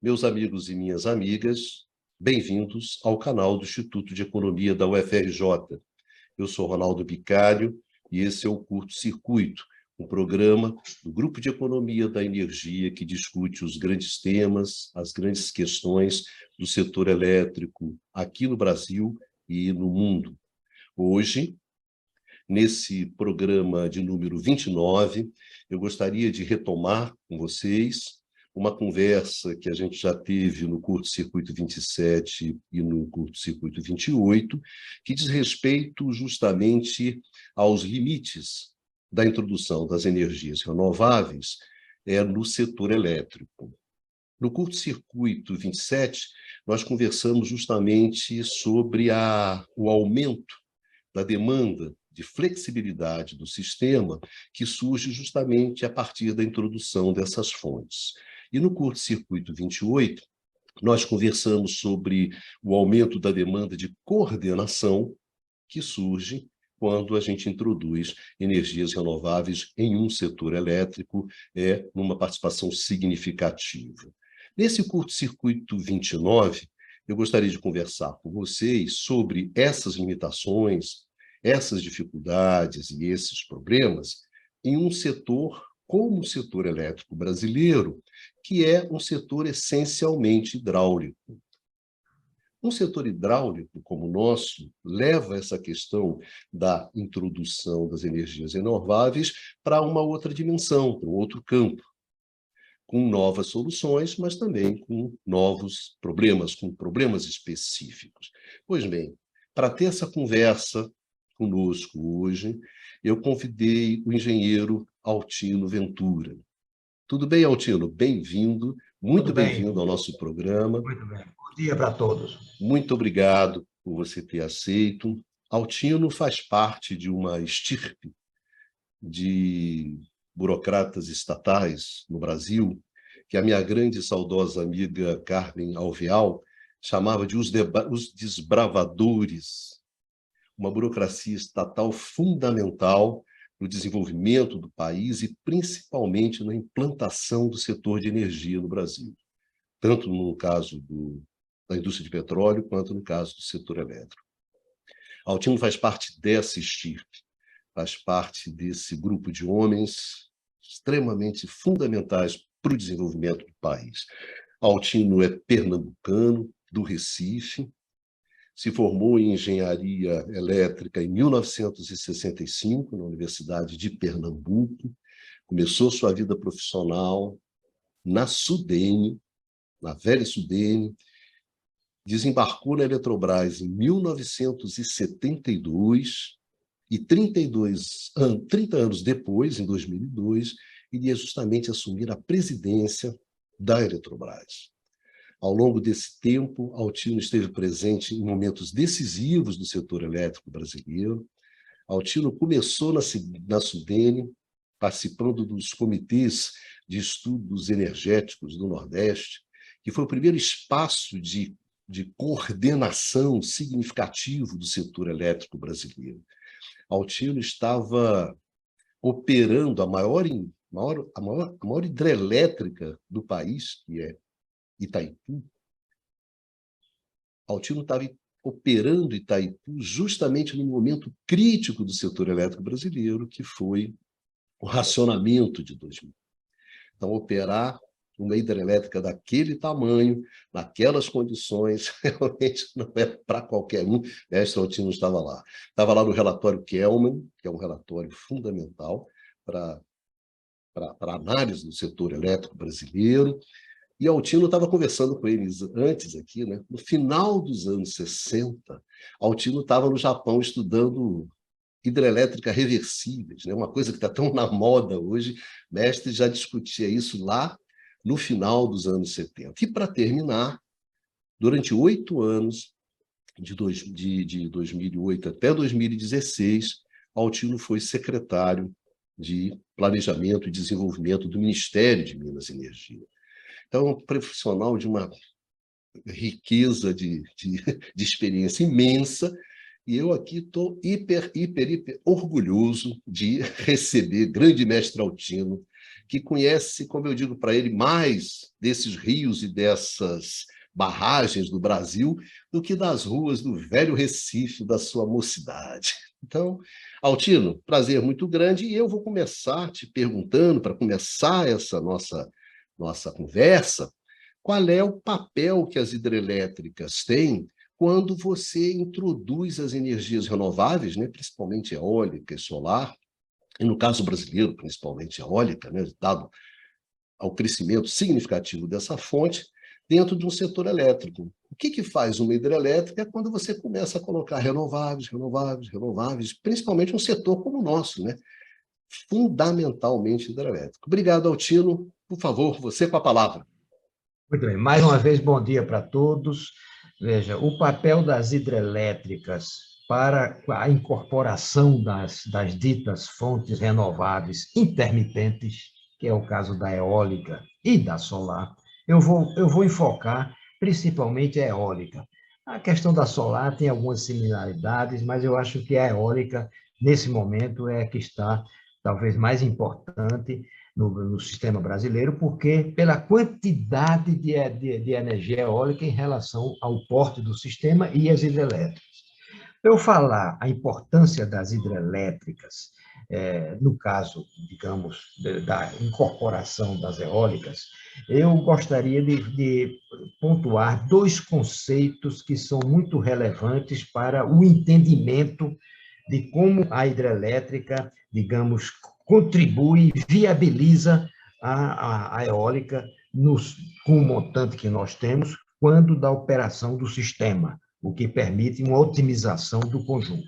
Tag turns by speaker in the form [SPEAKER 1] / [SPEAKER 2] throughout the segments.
[SPEAKER 1] Meus amigos e minhas amigas, bem-vindos ao canal do Instituto de Economia da UFRJ. Eu sou Ronaldo Bicário e esse é o Curto Circuito, um programa do Grupo de Economia da Energia que discute os grandes temas, as grandes questões do setor elétrico aqui no Brasil e no mundo. Hoje, nesse programa de número 29, eu gostaria de retomar com vocês uma conversa que a gente já teve no Curto-Circuito 27 e no Curto-Circuito 28, que diz respeito justamente aos limites da introdução das energias renováveis no setor elétrico. No Curto-Circuito 27, nós conversamos justamente sobre o aumento da demanda de flexibilidade do sistema que surge justamente a partir da introdução dessas fontes. E no Curto-Circuito 28, nós conversamos sobre o aumento da demanda de coordenação que surge quando a gente introduz energias renováveis em um setor elétrico, numa participação significativa. Nesse Curto-Circuito 29, eu gostaria de conversar com vocês sobre essas limitações, essas dificuldades e esses problemas em um setor como o setor elétrico brasileiro, que é um setor essencialmente hidráulico. Um setor hidráulico como o nosso leva essa questão da introdução das energias renováveis para uma outra dimensão, para um outro campo, com novas soluções, mas também com novos problemas, com problemas específicos. Pois bem, para ter essa conversa conosco hoje, eu convidei o engenheiro Altino Ventura. Tudo bem, Altino? Bem-vindo, muito bem-vindo ao nosso programa.
[SPEAKER 2] Muito bem. Bom dia para todos.
[SPEAKER 1] Muito obrigado por você ter aceito. Altino faz parte de uma estirpe de burocratas estatais no Brasil, que a minha grande e saudosa amiga Carmen Alvear chamava de os desbravadores, uma burocracia estatal fundamental no desenvolvimento do país e principalmente na implantação do setor de energia no Brasil, tanto no caso da indústria de petróleo quanto no caso do setor elétrico. Altino faz parte dessa estirpe, faz parte desse grupo de homens extremamente fundamentais para o desenvolvimento do país. Altino é pernambucano, do Recife, se formou em engenharia elétrica em 1965, na Universidade de Pernambuco, começou sua vida profissional na Sudene, na velha Sudene, desembarcou na Eletrobras em 1972 e 30 anos depois, em 2002, iria justamente assumir a presidência da Eletrobras. Ao longo desse tempo, Altino esteve presente em momentos decisivos do setor elétrico brasileiro. Altino começou na Sudene, participando dos comitês de estudos energéticos do Nordeste, que foi o primeiro espaço de coordenação significativo do setor elétrico brasileiro. Altino estava operando a maior hidrelétrica do país, que é Itaipu. Altino estava operando Itaipu justamente no momento crítico do setor elétrico brasileiro, que foi o racionamento de 2000. Então, operar uma hidrelétrica daquele tamanho, naquelas condições, realmente não é para qualquer um. Mestre Altino estava lá. Estava lá no relatório Kelman, que é um relatório fundamental para a análise do setor elétrico brasileiro. E Altino estava conversando com eles antes aqui, né? No final dos anos 60, Altino estava no Japão estudando hidrelétrica reversíveis, né? Uma coisa que está tão na moda hoje. Mestre já discutia isso lá no final dos anos 70. E, para terminar, durante 8 anos, de 2008 até 2016, Altino foi secretário de Planejamento e Desenvolvimento do Ministério de Minas e Energia. Então, é um profissional de uma riqueza de experiência imensa, e eu aqui estou hiper orgulhoso de receber grande mestre Altino, que conhece, como eu digo para ele, mais desses rios e dessas barragens do Brasil do que das ruas do velho Recife da sua mocidade. Então, Altino, prazer muito grande, e eu vou começar te perguntando, para começar essa nossa conversa, qual é o papel que as hidrelétricas têm quando você introduz as energias renováveis, né, principalmente eólica e solar, e no caso brasileiro, principalmente eólica, né, dado ao crescimento significativo dessa fonte, dentro de um setor elétrico. O que faz uma hidrelétrica quando você começa a colocar renováveis, renováveis, renováveis, principalmente um setor como o nosso, né? Fundamentalmente hidrelétrico. Obrigado, Altino. Por favor, você com a palavra.
[SPEAKER 2] Muito bem. Mais uma vez, bom dia para todos. Veja, o papel das hidrelétricas para a incorporação das ditas fontes renováveis intermitentes, que é o caso da eólica e da solar, eu vou enfocar principalmente a eólica. A questão da solar tem algumas similaridades, mas eu acho que a eólica, nesse momento, é a que está talvez mais importante no sistema brasileiro, porque pela quantidade de energia eólica em relação ao porte do sistema e as hidrelétricas. Eu falar a importância das hidrelétricas, no caso, digamos, da incorporação das eólicas, eu gostaria de pontuar dois conceitos que são muito relevantes para o entendimento de como a hidrelétrica, digamos, contribui, viabiliza a eólica com o montante que nós temos, quando da operação do sistema, o que permite uma otimização do conjunto.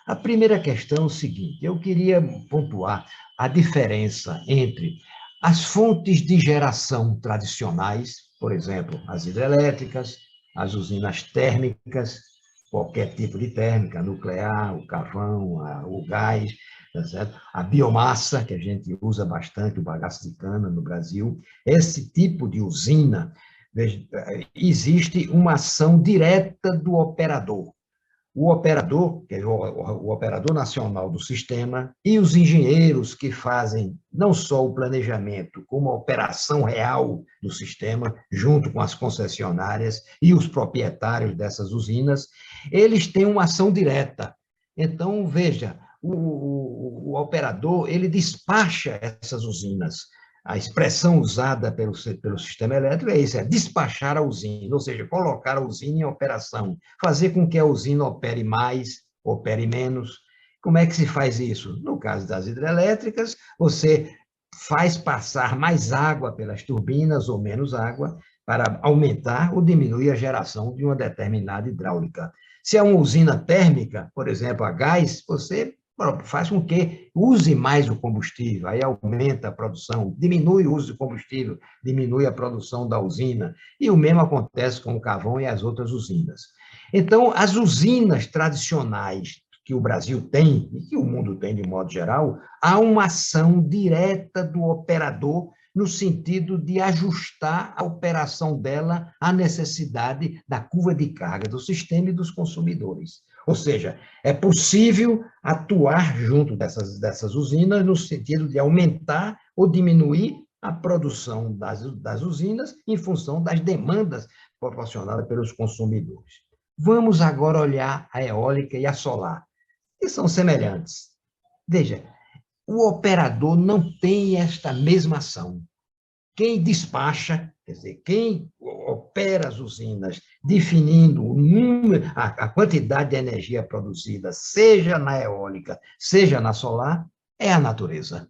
[SPEAKER 2] A primeira questão é o seguinte: eu queria pontuar a diferença entre as fontes de geração tradicionais, por exemplo, as hidrelétricas, as usinas térmicas, qualquer tipo de térmica, nuclear, o carvão, o gás, tá certo? A biomassa, que a gente usa bastante, o bagaço de cana no Brasil. Esse tipo de usina, veja, existe uma ação direta do operador. O operador, que é o operador nacional do sistema, e os engenheiros que fazem não só o planejamento, como a operação real do sistema, junto com as concessionárias e os proprietários dessas usinas, eles têm uma ação direta. Então, veja, o operador, ele despacha essas usinas. A expressão usada pelo sistema elétrico é isso, é despachar a usina, ou seja, colocar a usina em operação, fazer com que a usina opere mais, opere menos. Como é que se faz isso? No caso das hidrelétricas, você faz passar mais água pelas turbinas ou menos água para aumentar ou diminuir a geração de uma determinada hidráulica. Se é uma usina térmica, por exemplo, a gás, você faz com que use mais o combustível, aí aumenta a produção, diminui o uso de combustível, diminui a produção da usina, e o mesmo acontece com o carvão e as outras usinas. Então, as usinas tradicionais que o Brasil tem, e que o mundo tem de modo geral, há uma ação direta do operador no sentido de ajustar a operação dela à necessidade da curva de carga do sistema e dos consumidores. Ou seja, é possível atuar junto dessas usinas no sentido de aumentar ou diminuir a produção das usinas em função das demandas proporcionadas pelos consumidores. Vamos agora olhar a eólica e a solar, que são semelhantes. Veja, o operador não tem esta mesma ação. Quem despacha, quer dizer, quem opera as usinas, definindo o número, a quantidade de energia produzida, seja na eólica, seja na solar, é a natureza.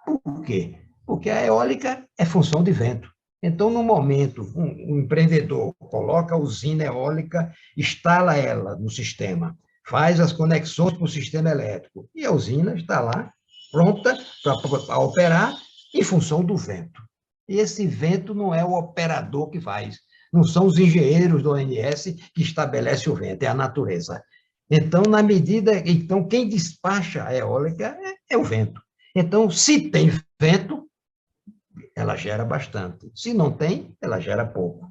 [SPEAKER 2] Por quê? Porque a eólica é função de vento. Então, no momento, um empreendedor coloca a usina eólica, instala ela no sistema, faz as conexões para o sistema elétrico, e a usina está lá, pronta para operar em função do vento. E esse vento não é o operador que faz, não são os engenheiros do ONS que estabelecem o vento, é a natureza. Então, então quem despacha a eólica é o vento. Então, se tem vento, ela gera bastante. Se não tem, ela gera pouco.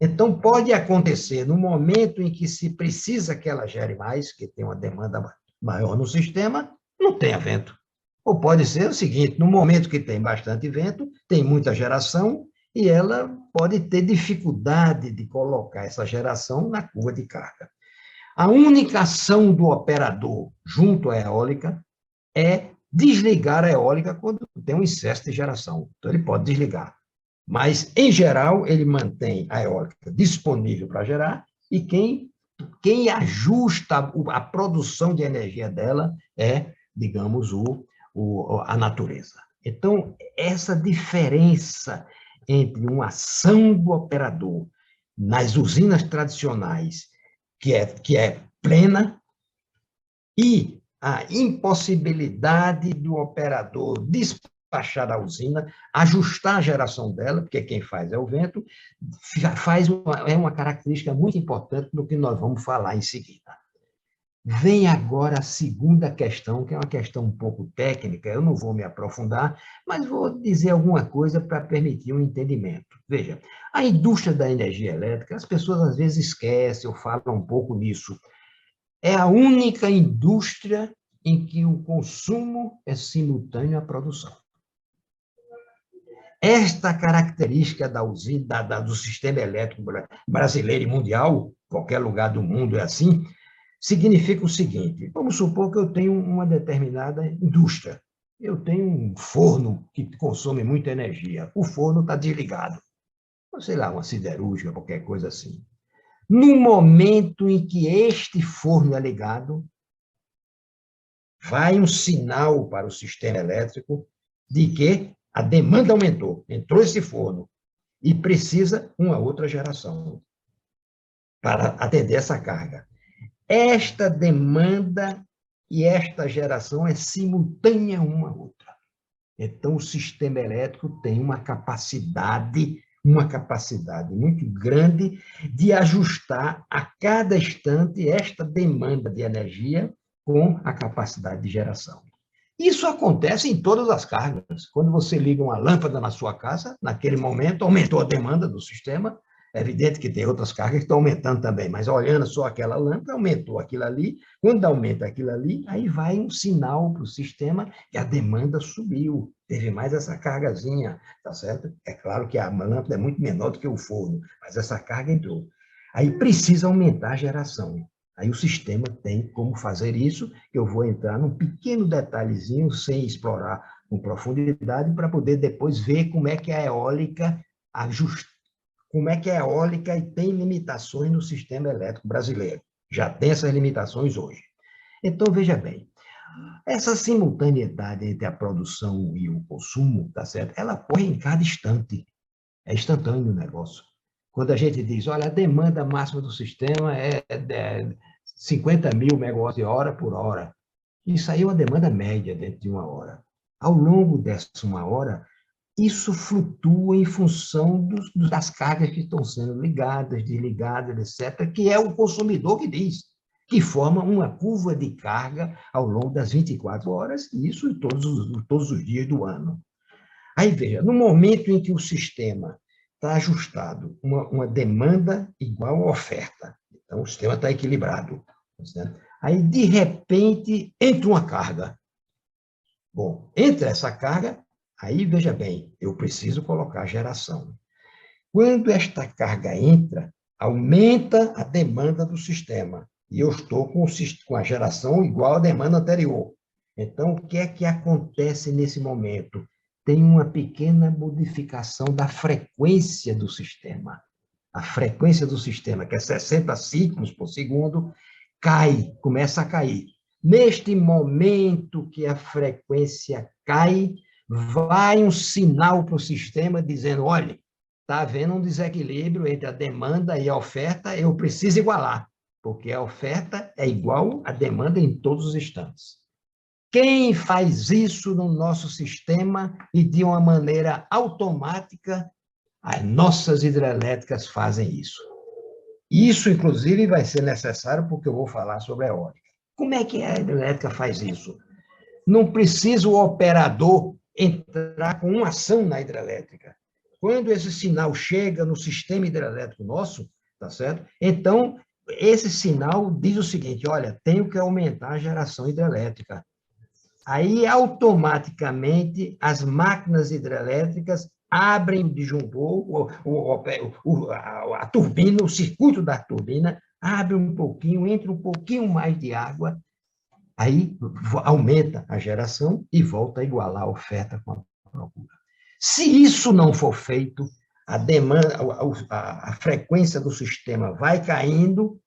[SPEAKER 2] Então, pode acontecer no momento em que se precisa que ela gere mais, que tem uma demanda maior no sistema, não tenha vento. Ou pode ser o seguinte, no momento que tem bastante vento, tem muita geração, e ela pode ter dificuldade de colocar essa geração na curva de carga. A única ação do operador junto à eólica é desligar a eólica quando tem um excesso de geração. Então, ele pode desligar. Mas, em geral, ele mantém a eólica disponível para gerar e quem ajusta a produção de energia dela é, digamos, a natureza. Então, essa diferença entre uma ação do operador nas usinas tradicionais, que é plena, e a impossibilidade do operador despachar a usina, ajustar a geração dela, porque quem faz é o vento, é uma característica muito importante do que nós vamos falar em seguida. Vem agora a segunda questão, que é uma questão um pouco técnica, eu não vou me aprofundar, mas vou dizer alguma coisa para permitir um entendimento. Veja, a indústria da energia elétrica, as pessoas às vezes esquecem ou falam um pouco nisso, é a única indústria em que o consumo é simultâneo à produção. Esta característica da usina, do sistema elétrico brasileiro e mundial, qualquer lugar do mundo é assim, significa o seguinte: vamos supor que eu tenho uma determinada indústria, eu tenho um forno que consome muita energia, o forno está desligado, sei lá, uma siderúrgica, qualquer coisa assim. No momento em que este forno é ligado, vai um sinal para o sistema elétrico de que a demanda aumentou, entrou esse forno e precisa uma outra geração para atender essa carga. Esta demanda e esta geração é simultânea uma à outra. Então, o sistema elétrico tem uma capacidade muito grande de ajustar a cada instante esta demanda de energia com a capacidade de geração. Isso acontece em todas as cargas. Quando você liga uma lâmpada na sua casa, naquele momento aumentou a demanda do sistema. É evidente que tem outras cargas que estão aumentando também, mas olhando só aquela lâmpada, aumentou aquilo ali. Quando aumenta aquilo ali, aí vai um sinal para o sistema que a demanda subiu, teve mais essa cargazinha, tá certo? É claro que a lâmpada é muito menor do que o forno, mas essa carga entrou. Aí precisa aumentar a geração. Aí o sistema tem como fazer isso, eu vou entrar num pequeno detalhezinho, sem explorar com profundidade, para poder depois ver como é que a eólica ajusta, como é que a eólica tem limitações no sistema elétrico brasileiro. Já tem essas limitações hoje. Então, veja bem, essa simultaneidade entre a produção e o consumo, tá certo? Ela ocorre em cada instante. É instantâneo o negócio. Quando a gente diz, olha, a demanda máxima do sistema é 50 mil megawatts por hora. Isso aí é uma demanda média dentro de uma hora. Ao longo dessa uma hora, isso flutua em função das cargas que estão sendo ligadas, desligadas, etc., que é o consumidor que diz, que forma uma curva de carga ao longo das 24 horas, e isso todos os dias do ano. Aí, veja, no momento em que o sistema está ajustado, uma demanda igual à oferta, então o sistema está equilibrado, certo? Aí, de repente, entra uma carga. Bom, entra essa carga, aí, veja bem, eu preciso colocar a geração. Quando esta carga entra, aumenta a demanda do sistema, e eu estou com a geração igual à demanda anterior. Então, o que é que acontece nesse momento? Tem uma pequena modificação da frequência do sistema. A frequência do sistema, que é 60 ciclos por segundo, cai, começa a cair. Neste momento que a frequência cai, vai um sinal para o sistema dizendo, olha, está havendo um desequilíbrio entre a demanda e a oferta, eu preciso igualar, porque a oferta é igual à demanda em todos os instantes. Quem faz isso no nosso sistema e de uma maneira automática, as nossas hidrelétricas fazem isso. Isso, inclusive, vai ser necessário porque eu vou falar sobre a eólica. Como é que a hidrelétrica faz isso? Não precisa o operador entrar com uma ação na hidrelétrica. Quando esse sinal chega no sistema hidrelétrico nosso, tá certo? Então, esse sinal diz o seguinte, olha, tenho que aumentar a geração hidrelétrica. Aí, automaticamente, as máquinas hidrelétricas abrem o disjuntor, a turbina, o circuito da turbina, abre um pouquinho, entra um pouquinho mais de água, aí aumenta a geração e volta a igualar a oferta com a procura. Se isso não for feito, a demanda, a frequência do sistema vai caindo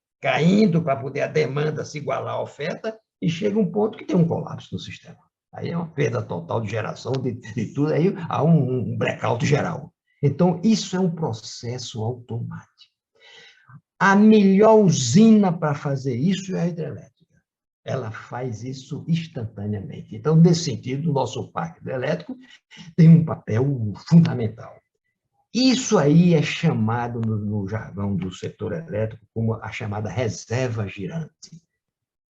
[SPEAKER 2] para poder a demanda se igualar à oferta, e chega um ponto que tem um colapso no sistema. Aí é uma perda total de geração de tudo, aí há um blackout geral. Então, isso é um processo automático. A melhor usina para fazer isso é a hidrelétrica. Ela faz isso instantaneamente. Então, nesse sentido, o nosso parque hidrelétrico tem um papel fundamental. Isso aí é chamado, no jargão do setor elétrico, como a chamada reserva girante.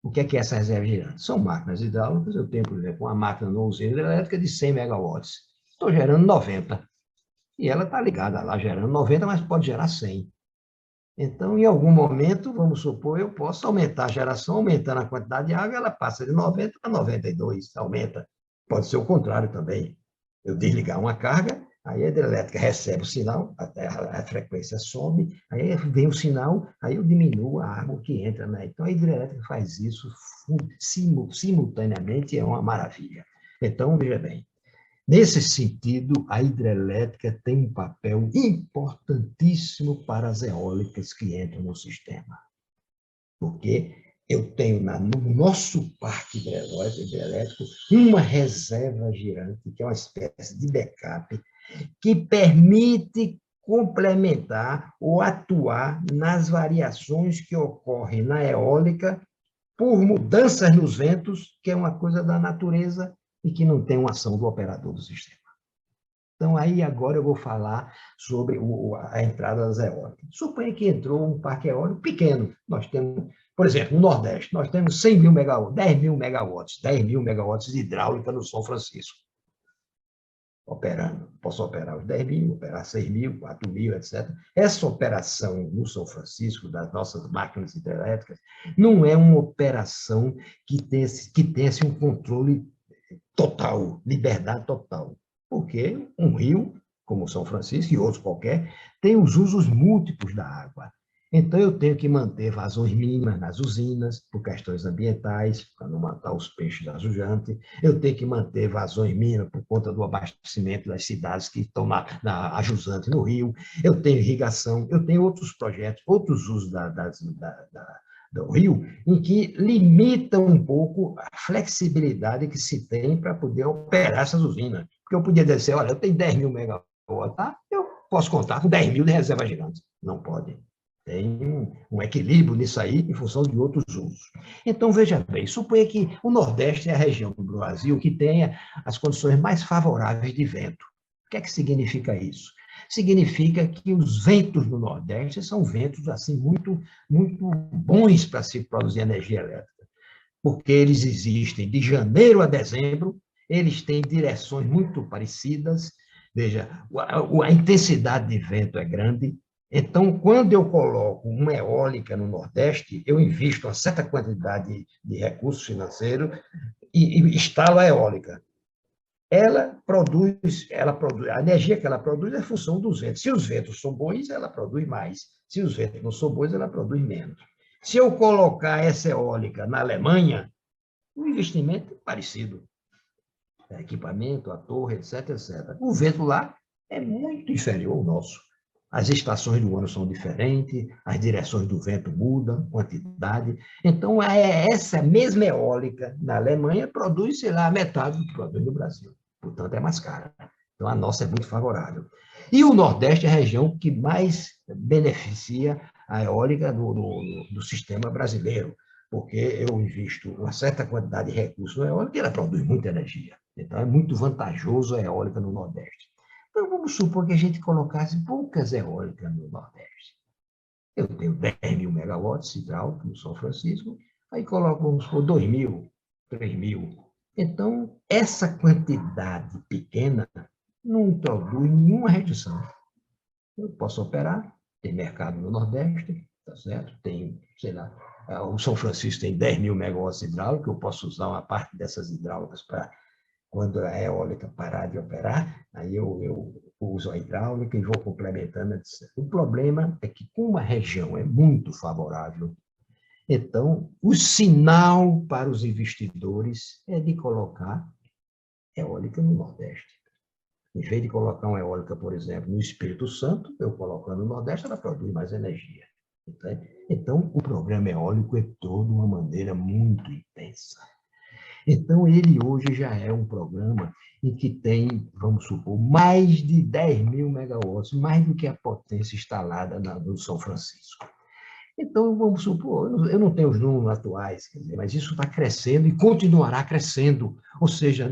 [SPEAKER 2] O que é essa reserva girante? São máquinas hidráulicas. Eu tenho, por exemplo, uma máquina numa usina hidrelétrica de 100 megawatts. Estou gerando 90. E ela está ligada lá, gerando 90, mas pode gerar 100. Então, em algum momento, vamos supor, eu posso aumentar a geração, aumentando a quantidade de água, ela passa de 90 para 92, aumenta. Pode ser o contrário também. Eu desligar uma carga, aí a hidrelétrica recebe o sinal, a frequência sobe, aí vem o sinal, aí eu diminuo a água que entra, né? Então, a hidrelétrica faz isso simultaneamente, é uma maravilha. Então, veja bem, nesse sentido, a hidrelétrica tem um papel importantíssimo para as eólicas que entram no sistema. Porque eu tenho no nosso parque hidrelétrico uma reserva girante, que é uma espécie de backup, que permite complementar ou atuar nas variações que ocorrem na eólica por mudanças nos ventos, que é uma coisa da natureza e que não tem uma ação do operador do sistema. Então, aí agora eu vou falar sobre a entrada das eólicas. Suponha que entrou um parque eólico pequeno. Nós temos, por exemplo, no Nordeste, nós temos 100 mil megawatts, 10 mil megawatts de hidráulica no São Francisco. Operando. Posso operar os 10 mil, operar 6 mil, 4 mil, etc. Essa operação no São Francisco, das nossas máquinas hidrelétricas, não é uma operação que tenha um controle total, liberdade total. Porque um rio, como São Francisco e outros qualquer, tem os usos múltiplos da água. Então, eu tenho que manter vazões mínimas nas usinas, por questões ambientais, para não matar os peixes da jujante. Eu tenho que manter vazões mínimas por conta do abastecimento das cidades que estão na jusante no rio. Eu tenho irrigação, eu tenho outros projetos, outros usos do rio, em que limitam um pouco a flexibilidade que se tem para poder operar essas usinas. Porque eu podia dizer, olha, eu tenho 10 mil megawatts, tá? Eu posso contar com 10 mil de reserva gigante. Não pode. Tem um equilíbrio nisso aí em função de outros usos. Então, veja bem, suponha que o Nordeste é a região do Brasil que tenha as condições mais favoráveis de vento. O que é que significa isso? Significa que os ventos do Nordeste são ventos assim muito bons para se produzir energia elétrica, porque eles existem de janeiro a dezembro, eles têm direções muito parecidas, veja, a intensidade de vento é grande. Então, quando eu coloco uma eólica no Nordeste, eu invisto uma certa quantidade de recursos financeiros e instalo a eólica. Ela produz, a energia que ela produz é função dos ventos. Se os ventos são bons, ela produz mais. Se os ventos não são bons, ela produz menos. Se eu colocar essa eólica na Alemanha, o investimento é parecido. Equipamento, a torre, etc, etc. O vento lá é muito inferior ao nosso. As estações do ano são diferentes, as direções do vento mudam, quantidade. Então, essa mesma eólica na Alemanha produz, sei lá, metade do que produz no Brasil. Portanto, é mais cara. Então, a nossa é muito favorável. E o Nordeste é a região que mais beneficia a eólica do sistema brasileiro, porque eu invisto uma certa quantidade de recursos na eólica e ela produz muita energia. Então, é muito vantajoso a eólica no Nordeste. Então, vamos supor que a gente colocasse poucas eólicas no Nordeste. Eu tenho 10 mil megawatts hidráulicos no São Francisco, aí coloco, vamos supor, 2 mil, 3 mil. Então, essa quantidade pequena não produz nenhuma redução. Eu posso operar, tem mercado no Nordeste, tá certo? Tem, sei lá, O São Francisco tem 10 mil megawatts hidráulicos, eu posso usar uma parte dessas hidráulicas para, quando a eólica parar de operar, aí eu uso a hidráulica e vou complementando, etc. O problema é que, como a região é muito favorável, então, o sinal para os investidores é de colocar eólica no Nordeste. Em vez de colocar uma eólica, por exemplo, no Espírito Santo, eu colocando no Nordeste, ela produz mais energia. Então, o programa eólico é todo uma maneira muito intensa. Então, ele hoje já é um programa em que tem, vamos supor, mais de 10 mil megawatts, mais do que a potência instalada no São Francisco. Então, vamos supor, eu não tenho os números atuais, quer dizer, mas isso está crescendo e continuará crescendo. Ou seja,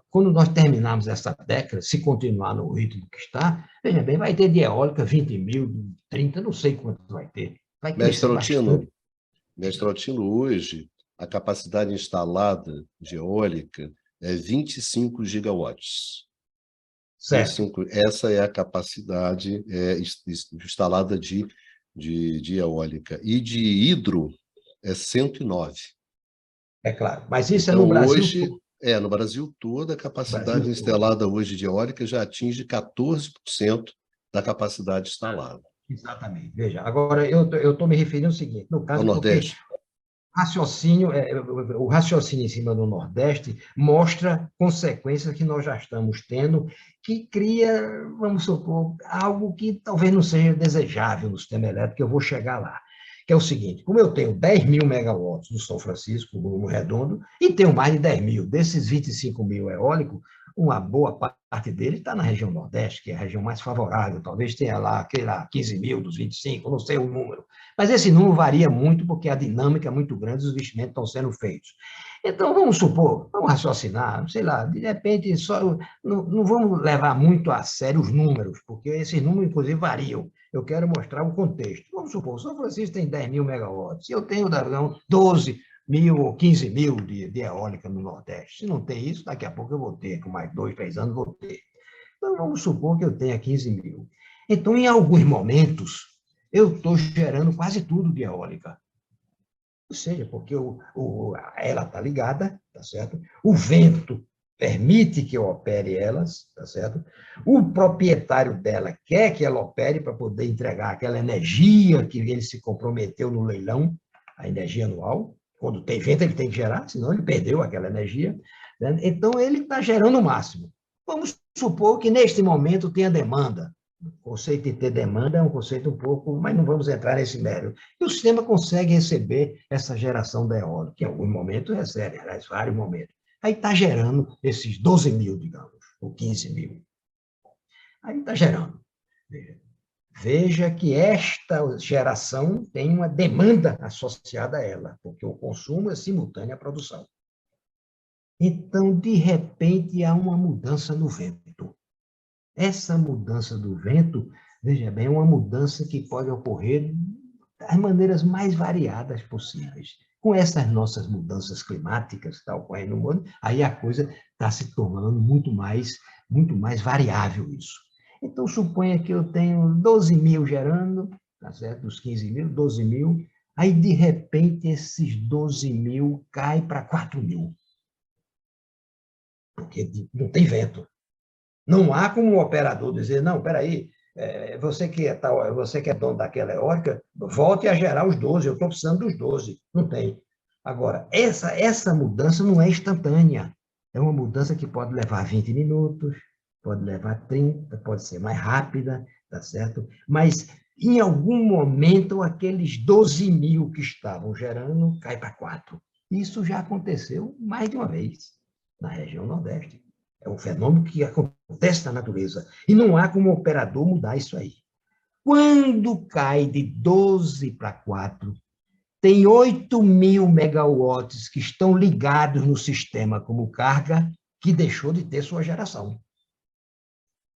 [SPEAKER 2] quando nós terminarmos essa década, se continuar no ritmo que está, veja bem, vai ter de eólica 20 mil, 30, não sei quanto vai ter. Vai crescer bastante.
[SPEAKER 1] Mestre Altino, hoje, a capacidade instalada de eólica é 25 gigawatts.
[SPEAKER 2] Certo.
[SPEAKER 1] Essa é a capacidade instalada de eólica. E de hidro é 109.
[SPEAKER 2] É claro. Mas isso
[SPEAKER 1] então,
[SPEAKER 2] é no Brasil
[SPEAKER 1] hoje,
[SPEAKER 2] todo.
[SPEAKER 1] no Brasil todo, a capacidade
[SPEAKER 2] Brasil todo.
[SPEAKER 1] instalada hoje de eólica já atinge 14% da capacidade instalada.
[SPEAKER 2] Exatamente. Veja, agora eu estou me referindo ao seguinte, no
[SPEAKER 1] Ao
[SPEAKER 2] caso, porque
[SPEAKER 1] Nordeste.
[SPEAKER 2] o raciocínio em cima do Nordeste mostra consequências que nós já estamos tendo, que cria, vamos supor, algo que talvez não seja desejável no sistema elétrico, que eu vou chegar lá. Que é o seguinte, como eu tenho 10 mil megawatts no São Francisco, no Redondo, e tenho mais de 10 mil, desses 25 mil eólicos, uma boa parte dele está na região Nordeste, que é a região mais favorável, talvez tenha lá, 15 mil dos 25, não sei o número. Mas esse número varia muito porque a dinâmica é muito grande, os investimentos estão sendo feitos. Então, vamos supor, vamos raciocinar, sei lá, de repente, não vamos levar muito a sério os números, porque esses números, inclusive, variam. Eu quero mostrar o contexto. Vamos supor, o São Francisco tem 10 mil megawatts, eu tenho, 12 mil ou 15 mil de eólica no Nordeste. Se não tem isso, daqui a pouco eu vou ter, com mais 2, 3 anos, vou ter. Então, vamos supor que eu tenha 15 mil. Então, em alguns momentos, eu estou gerando quase tudo de eólica. Ou seja, porque ela está ligada, tá certo? O vento permite que eu opere elas, tá certo? O proprietário dela quer que ela opere para poder entregar aquela energia que ele se comprometeu no leilão, a energia anual. Quando tem vento, ele tem que gerar, senão ele perdeu aquela energia. Né? Então, ele está gerando o máximo. Vamos supor que, neste momento, tenha demanda. O conceito de ter demanda é um conceito um pouco, mas não vamos entrar nesse mérito. E o sistema consegue receber essa geração da eólica, que em algum momento recebe, aliás, vários momentos. Aí está gerando esses 12 mil, digamos, ou 15 mil. Aí está gerando. Veja que esta geração tem uma demanda associada a ela, porque o consumo é simultâneo à produção. Então, de repente, há uma mudança no vento. Essa mudança do vento, veja bem, é uma mudança que pode ocorrer das maneiras mais variadas possíveis. Com essas nossas mudanças climáticas que estão ocorrendo no mundo, aí a coisa está se tornando muito mais variável isso. Então, suponha que eu tenho 12 mil gerando, tá certo? Dos 15 mil, 12 mil, aí, de repente, esses 12 mil caem para 4 mil. Porque não tem vento. Não há como o operador dizer, não, espera aí, você que é dono daquela eólica, volte a gerar os 12, eu estou precisando dos 12. Não tem. Agora, essa mudança não é instantânea. É uma mudança que pode levar 20 minutos, pode levar 30, pode ser mais rápida, tá certo? Mas, em algum momento, aqueles 12 mil que estavam gerando cai para 4. Isso já aconteceu mais de uma vez na região Nordeste. É um fenômeno que acontece na natureza. E não há como o operador mudar isso aí. Quando cai de 12 para 4, tem 8 mil megawatts que estão ligados no sistema como carga, que deixou de ter sua geração.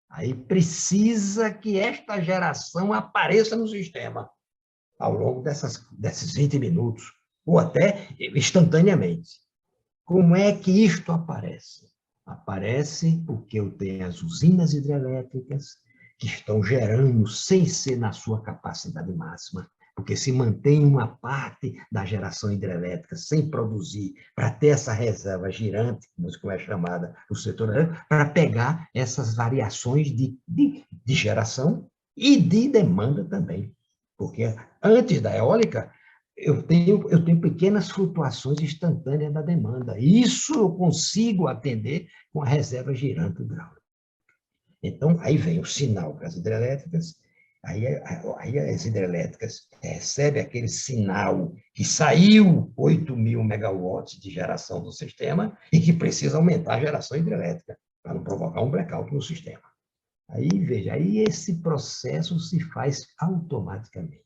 [SPEAKER 2] Aí precisa que esta geração apareça no sistema ao longo desses 20 minutos, ou até instantaneamente. Como é que isto aparece? Aparece porque eu tenho as usinas hidrelétricas que estão gerando, sem ser na sua capacidade máxima, porque se mantém uma parte da geração hidrelétrica sem produzir, para ter essa reserva girante, como é chamada no setor elétrico, para pegar essas variações de geração e de demanda também. Porque antes da eólica, eu tenho pequenas flutuações instantâneas da demanda. Isso eu consigo atender com a reserva girante hidráulica. Então, aí vem o sinal para as hidrelétricas, aí as hidrelétricas recebem aquele sinal que saiu 8.000 megawatts de geração do sistema e que precisa aumentar a geração hidrelétrica para não provocar um blackout no sistema. Aí, veja, aí esse processo se faz automaticamente.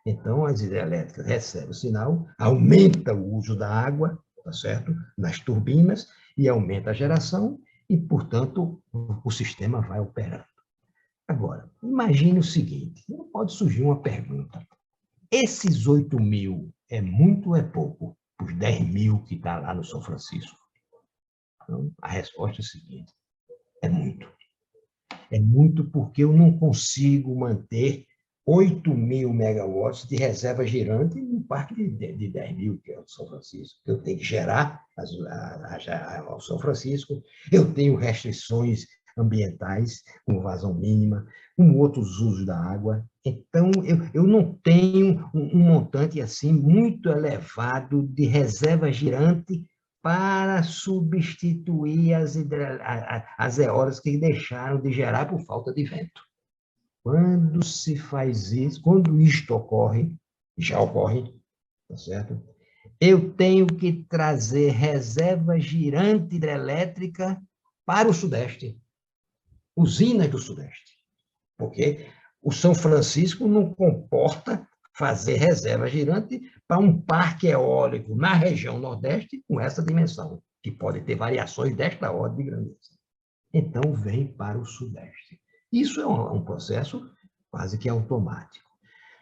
[SPEAKER 2] Então, as hidrelétricas recebem o sinal, aumenta o uso da água, tá certo? Nas turbinas, e aumenta a geração, e, portanto, o sistema vai operando. Agora, imagine o seguinte, pode surgir uma pergunta. Esses 8.000 é muito ou é pouco? Os 10.000 que está lá no São Francisco? Então, a resposta é a seguinte, é muito. É muito porque eu não consigo manter 8.000 megawatts de reserva girante em um parque de 10.000, que é o São Francisco. Eu tenho que gerar ao São Francisco, eu tenho restrições ambientais, como vazão mínima, como outros usos da água. Então, eu não tenho um montante assim muito elevado de reserva girante para substituir as eólicas que deixaram de gerar por falta de vento. Quando se faz isso, quando isto ocorre, já ocorre, tá certo? Eu tenho que trazer reserva girante hidrelétrica para o Sudeste, usinas do Sudeste, porque o São Francisco não comporta fazer reserva girante para um parque eólico na região Nordeste com essa dimensão, que pode ter variações desta ordem de grandeza. Então, vem para o Sudeste. Isso é um processo quase que automático.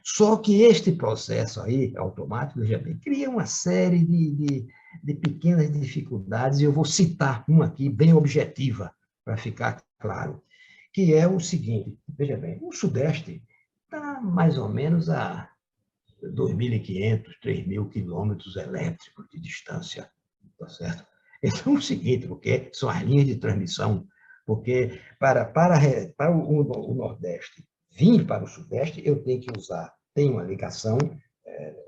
[SPEAKER 2] Só que este processo aí, automático, veja bem, cria uma série de pequenas dificuldades, e eu vou citar uma aqui bem objetiva, para ficar claro, que é o seguinte, veja bem, o Sudeste está mais ou menos a 2.500, 3.000 quilômetros elétricos de distância, tá certo? Então, é o seguinte, porque são as linhas de transmissão, porque para o Nordeste vir para o Sudeste, eu tenho que tem uma ligação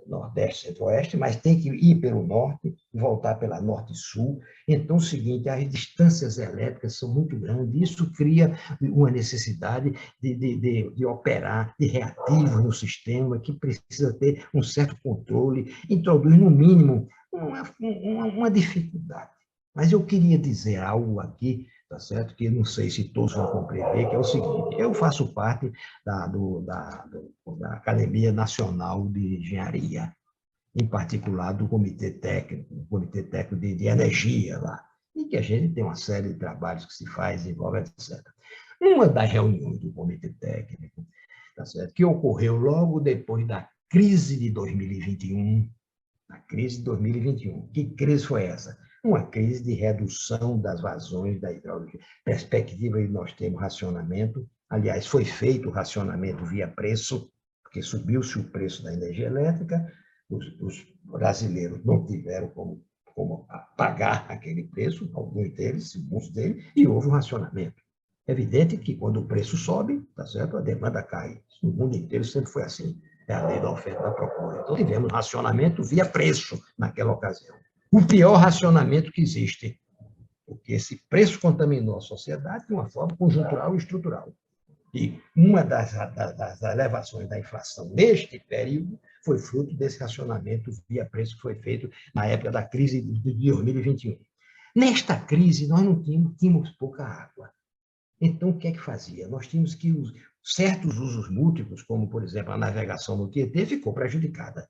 [SPEAKER 2] Nordeste-Centro-Oeste, mas tem que ir pelo Norte, voltar pela Norte-Sul. Então, é o seguinte, as distâncias elétricas são muito grandes, isso cria uma necessidade de operar de reativos no sistema, que precisa ter um certo controle, introduz, no mínimo, uma dificuldade. Mas eu queria dizer algo aqui, tá certo? Que não sei se todos vão compreender, que é o seguinte, eu faço parte da Academia Nacional de Engenharia, em particular do Comitê Técnico de Energia lá, e que a gente tem uma série de trabalhos que se faz, envolve, etc. Uma das reuniões do Comitê Técnico, tá certo? Que ocorreu logo depois da crise de 2021, Que crise foi essa? Uma crise de redução das vazões da hidráulica. Perspectiva de nós termos racionamento. Aliás, foi feito o racionamento via preço, porque subiu-se o preço da energia elétrica, os brasileiros não tiveram como pagar aquele preço, alguns deles, e houve um racionamento. É evidente que quando o preço sobe, tá certo? A demanda cai. No mundo inteiro sempre foi assim. É a lei da oferta e da procura. Então, tivemos racionamento via preço naquela ocasião. O pior racionamento que existe, porque esse preço contaminou a sociedade de uma forma conjuntural e estrutural. E uma das elevações da inflação neste período foi fruto desse racionamento via preço que foi feito na época da crise de 2021. Nesta crise, nós não tínhamos pouca água. Então, o que é que fazia? Nós tínhamos que certos usos múltiplos, como, por exemplo, a navegação no Tietê, ficou prejudicada.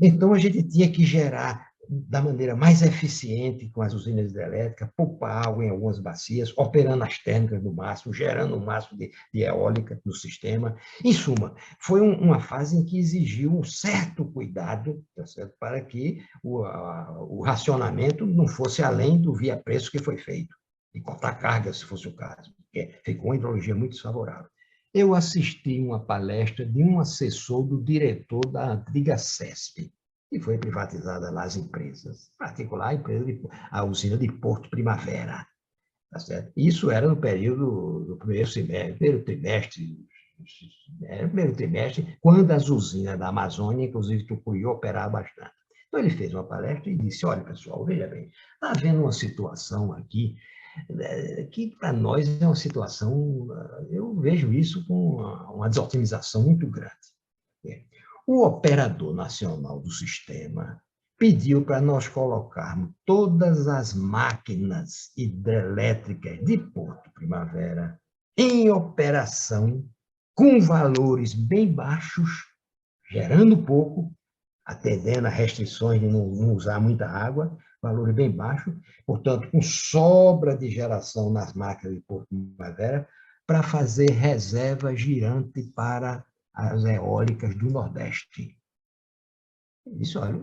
[SPEAKER 2] Então, a gente tinha que gerar da maneira mais eficiente com as usinas hidrelétricas, poupar água em algumas bacias, operando as térmicas no máximo, gerando o máximo de eólica no sistema. Em suma, foi uma fase em que exigiu um certo cuidado, tá certo? Para que o racionamento não fosse além do via preço que foi feito, e cortar carga, se fosse o caso, porque ficou uma hidrologia muito desfavorável. eu assisti uma palestra de um assessor do diretor da antiga CESP, que foi privatizada lá as empresas, em particular a usina de Porto Primavera. Tá certo? Isso era no período do primeiro semestre, primeiro trimestre, quando as usinas da Amazônia, inclusive Tucuruí, operavam bastante. Então, ele fez uma palestra e disse, olha, pessoal, veja bem, está havendo uma situação aqui que, para nós, é uma situação, eu vejo isso com uma desotimização muito grande. O operador nacional do sistema pediu para nós colocarmos todas as máquinas hidrelétricas de Porto Primavera em operação com valores bem baixos, gerando pouco, atendendo a restrições de não usar muita água, valores bem baixos, portanto, com sobra de geração nas máquinas de Porto Primavera, para fazer reserva girante para as eólicas do Nordeste. Disse, olha,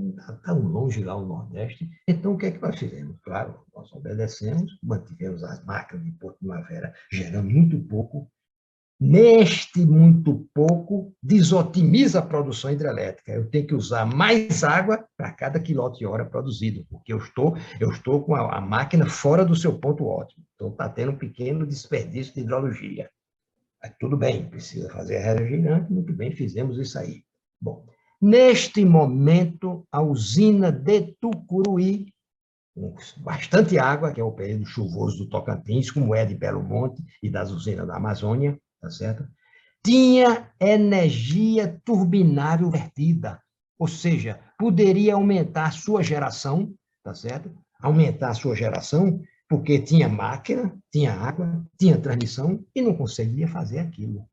[SPEAKER 2] está tão longe lá o Nordeste, então o que é que nós fizemos? Claro, nós obedecemos, mantivemos as máquinas de Porto Primavera gerando muito pouco. Neste muito pouco, desotimiza a produção hidrelétrica. Eu tenho que usar mais água para cada quilowatt-hora produzido, porque eu estou com a máquina fora do seu ponto ótimo. Então, está tendo um pequeno desperdício de hidrologia. Mas, tudo bem, precisa fazer a reserva girante, muito bem, fizemos isso aí. Bom, neste momento, a usina de Tucuruí, com bastante água, que é o período chuvoso do Tocantins, como é de Belo Monte e das usinas da Amazônia, tá certo? Tinha energia turbinável vertida, ou seja, poderia aumentar a sua geração, tá certo? Aumentar a sua geração, porque tinha máquina, tinha água, tinha transmissão e não conseguia fazer aquilo.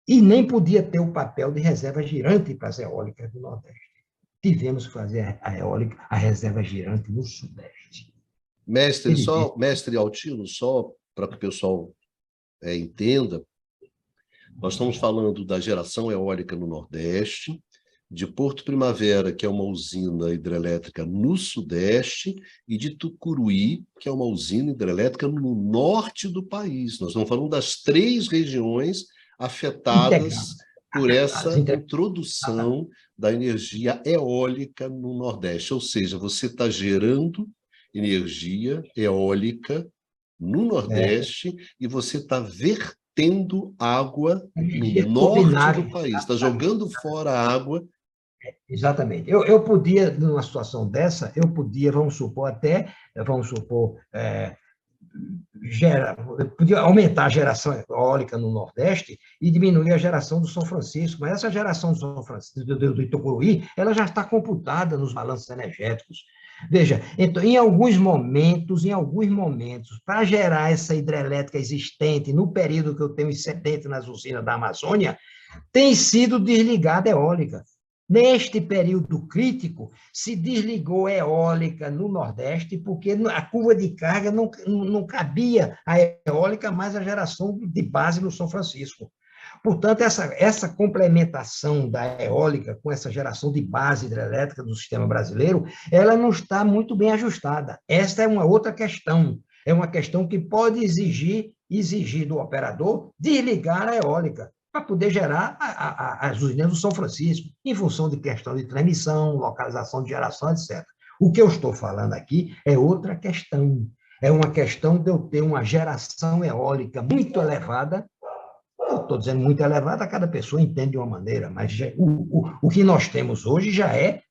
[SPEAKER 2] E nem podia ter o papel de reserva girante para as eólicas do Nordeste. Tivemos que fazer a reserva girante no Sudeste.
[SPEAKER 1] Mestre Altino, só para que o pessoal entenda, nós estamos falando da geração eólica no Nordeste, de Porto Primavera, que é uma usina hidrelétrica no Sudeste, e de Tucuruí, que é uma usina hidrelétrica no norte do país. Nós estamos falando das 3 regiões afetadas por essa introdução da energia eólica no Nordeste. Ou seja, você está gerando energia eólica no Nordeste e você está vertendo água no norte do país. Está jogando fora a água.
[SPEAKER 2] Exatamente. Eu podia, numa situação dessa, vamos supor, podia aumentar a geração eólica no Nordeste e diminuir a geração do São Francisco, mas essa geração do São Francisco, do Itucuruí, ela já está computada nos balanços energéticos. Veja, então, em alguns momentos, para gerar essa hidrelétrica existente no período que eu tenho excedente nas usinas da Amazônia, tem sido desligada a eólica. Neste período crítico, se desligou a eólica no Nordeste, porque a curva de carga não cabia a eólica, mais a geração de base no São Francisco. Portanto, essa complementação da eólica com essa geração de base hidrelétrica do sistema brasileiro, ela não está muito bem ajustada. Esta é uma outra questão. É uma questão que pode exigir do operador desligar a eólica, para poder gerar as usinas do São Francisco, em função de questão de transmissão, localização de geração, etc. O que eu estou falando aqui é outra questão. É uma questão de eu ter uma geração eólica muito elevada. Eu estou dizendo muito elevada, cada pessoa entende de uma maneira, mas o que nós temos hoje já é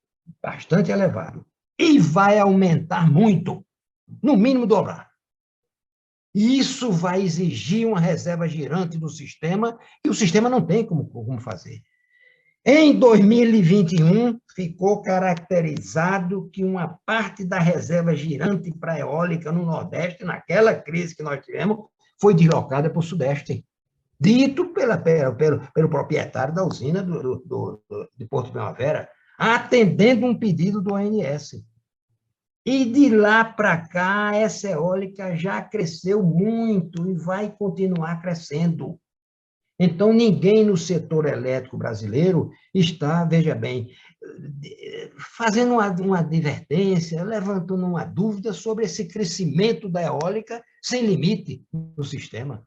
[SPEAKER 2] bastante elevado. E vai aumentar muito, no mínimo dobrar. Isso vai exigir uma reserva girante do sistema, e o sistema não tem como fazer. Em 2021, ficou caracterizado que uma parte da reserva girante para a eólica no Nordeste, naquela crise que nós tivemos, foi deslocada para o Sudeste, dito pelo proprietário da usina de Porto Primavera, atendendo um pedido do ONS. E de lá para cá, essa eólica já cresceu muito e vai continuar crescendo. Então, ninguém no setor elétrico brasileiro está, veja bem, fazendo uma advertência, levantando uma dúvida sobre esse crescimento da eólica sem limite no sistema.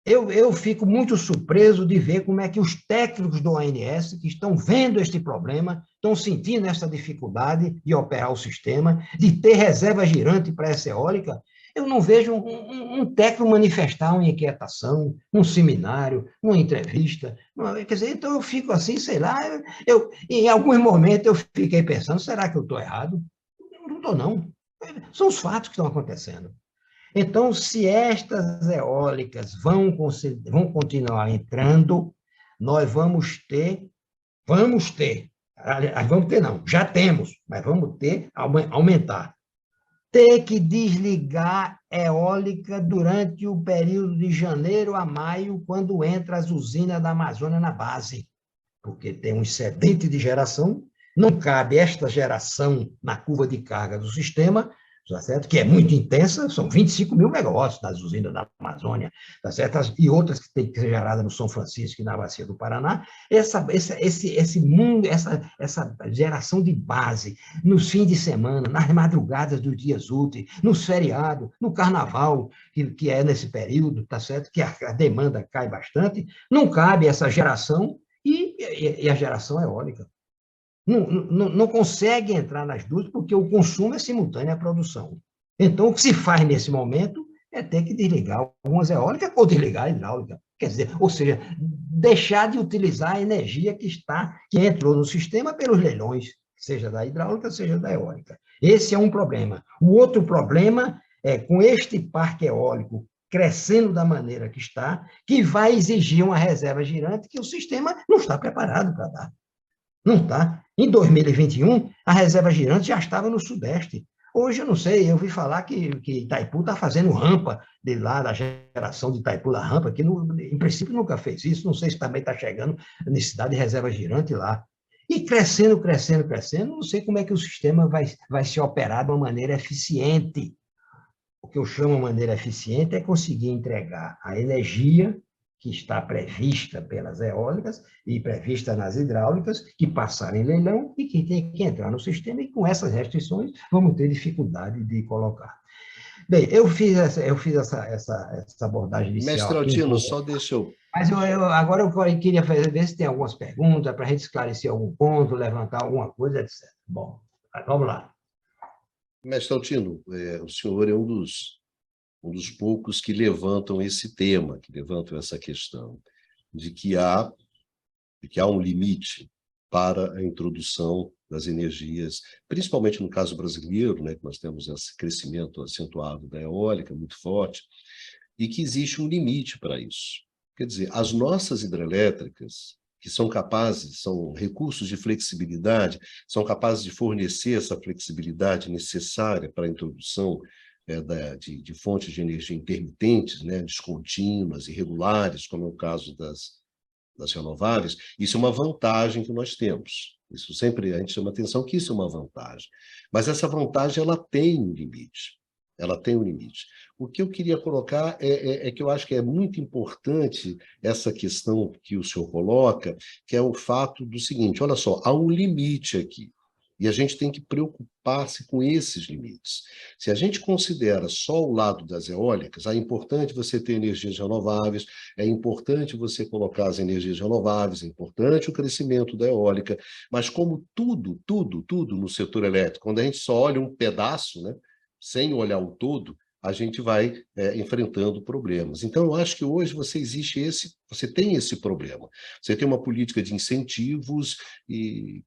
[SPEAKER 2] eu fico muito surpreso de ver como é que os técnicos do ONS, que estão vendo este problema, estão sentindo essa dificuldade de operar o sistema, de ter reserva girante para essa eólica. Eu não vejo um técnico manifestar uma inquietação, num seminário, numa entrevista. Quer dizer, então eu fico assim, sei lá, em alguns momentos eu fiquei pensando, será que eu estou errado? Eu não estou, não. São os fatos que estão acontecendo. Então, se estas eólicas vão continuar entrando, nós vamos ter, aliás, vamos ter não, já temos, mas vamos ter, aumentar. Ter que desligar eólica durante o período de janeiro a maio, quando entra as usinas da Amazônia na base, porque tem um excedente de geração, não cabe esta geração na curva de carga do sistema, tá certo? Que é muito intensa, são 25 mil megawatts das usinas da Amazônia, tá certo? E outras que têm que ser geradas no São Francisco e na Bacia do Paraná. Esse mundo, essa geração de base, nos fins de semana, nas madrugadas dos dias úteis, nos feriados, no carnaval, que é nesse período, tá certo? Que a demanda cai bastante, não cabe essa geração e a geração eólica. Não consegue entrar nas duas porque o consumo é simultâneo à produção. Então, o que se faz nesse momento é ter que desligar algumas eólicas ou desligar a hidráulica. Quer dizer, ou seja, deixar de utilizar a energia que entrou no sistema pelos leilões, seja da hidráulica, seja da eólica. Esse é um problema. O outro problema é, com este parque eólico crescendo da maneira que está, que vai exigir uma reserva girante que o sistema não está preparado para dar. Não está. Em 2021, a reserva girante já estava no Sudeste. Hoje, eu não sei, eu ouvi falar que Itaipu está fazendo rampa de lá, da geração de Itaipu da rampa, que em princípio nunca fez isso, não sei se também está chegando a necessidade de reserva girante lá. E crescendo, crescendo, crescendo, não sei como é que o sistema vai se operar de uma maneira eficiente. O que eu chamo de maneira eficiente é conseguir entregar a energia que está prevista pelas eólicas e prevista nas hidráulicas, que passaram em leilão e que tem que entrar no sistema, e com essas restrições vamos ter dificuldade de colocar. Bem, eu fiz essa abordagem inicial
[SPEAKER 1] Mestre
[SPEAKER 2] aqui um
[SPEAKER 1] Altino,
[SPEAKER 2] pouco,
[SPEAKER 1] só deixa eu...
[SPEAKER 2] mas agora eu queria ver se tem algumas perguntas para a gente esclarecer algum ponto, levantar alguma coisa, etc. Bom, vamos lá.
[SPEAKER 1] Mestre Altino, o senhor é um dos poucos que levantam esse tema, que levantam essa questão de que há um limite para a introdução das energias, principalmente no caso brasileiro, né, que nós temos esse crescimento acentuado da eólica, muito forte, e que existe um limite para isso. Quer dizer, as nossas hidrelétricas, que são capazes, são recursos de flexibilidade, são capazes de fornecer essa flexibilidade necessária para a introdução de fontes de energia intermitentes, né, descontínuas, irregulares, como é o caso das renováveis. Isso é uma vantagem que nós temos. Isso sempre a gente chama atenção que isso é uma vantagem. Mas essa vantagem ela tem um limite. Ela tem um limite. O que eu queria colocar é que eu acho que é muito importante essa questão que o senhor coloca, que é o fato do seguinte, olha só, há um limite aqui. E a gente tem que preocupar-se com esses limites. Se a gente considera só o lado das eólicas, é importante você ter energias renováveis, é importante você colocar as energias renováveis, é importante o crescimento da eólica, mas como tudo no setor elétrico, quando a gente só olha um pedaço, né, sem olhar o todo, a gente vai enfrentando problemas. Então, eu acho que hoje você tem esse problema. Você tem uma política de incentivos que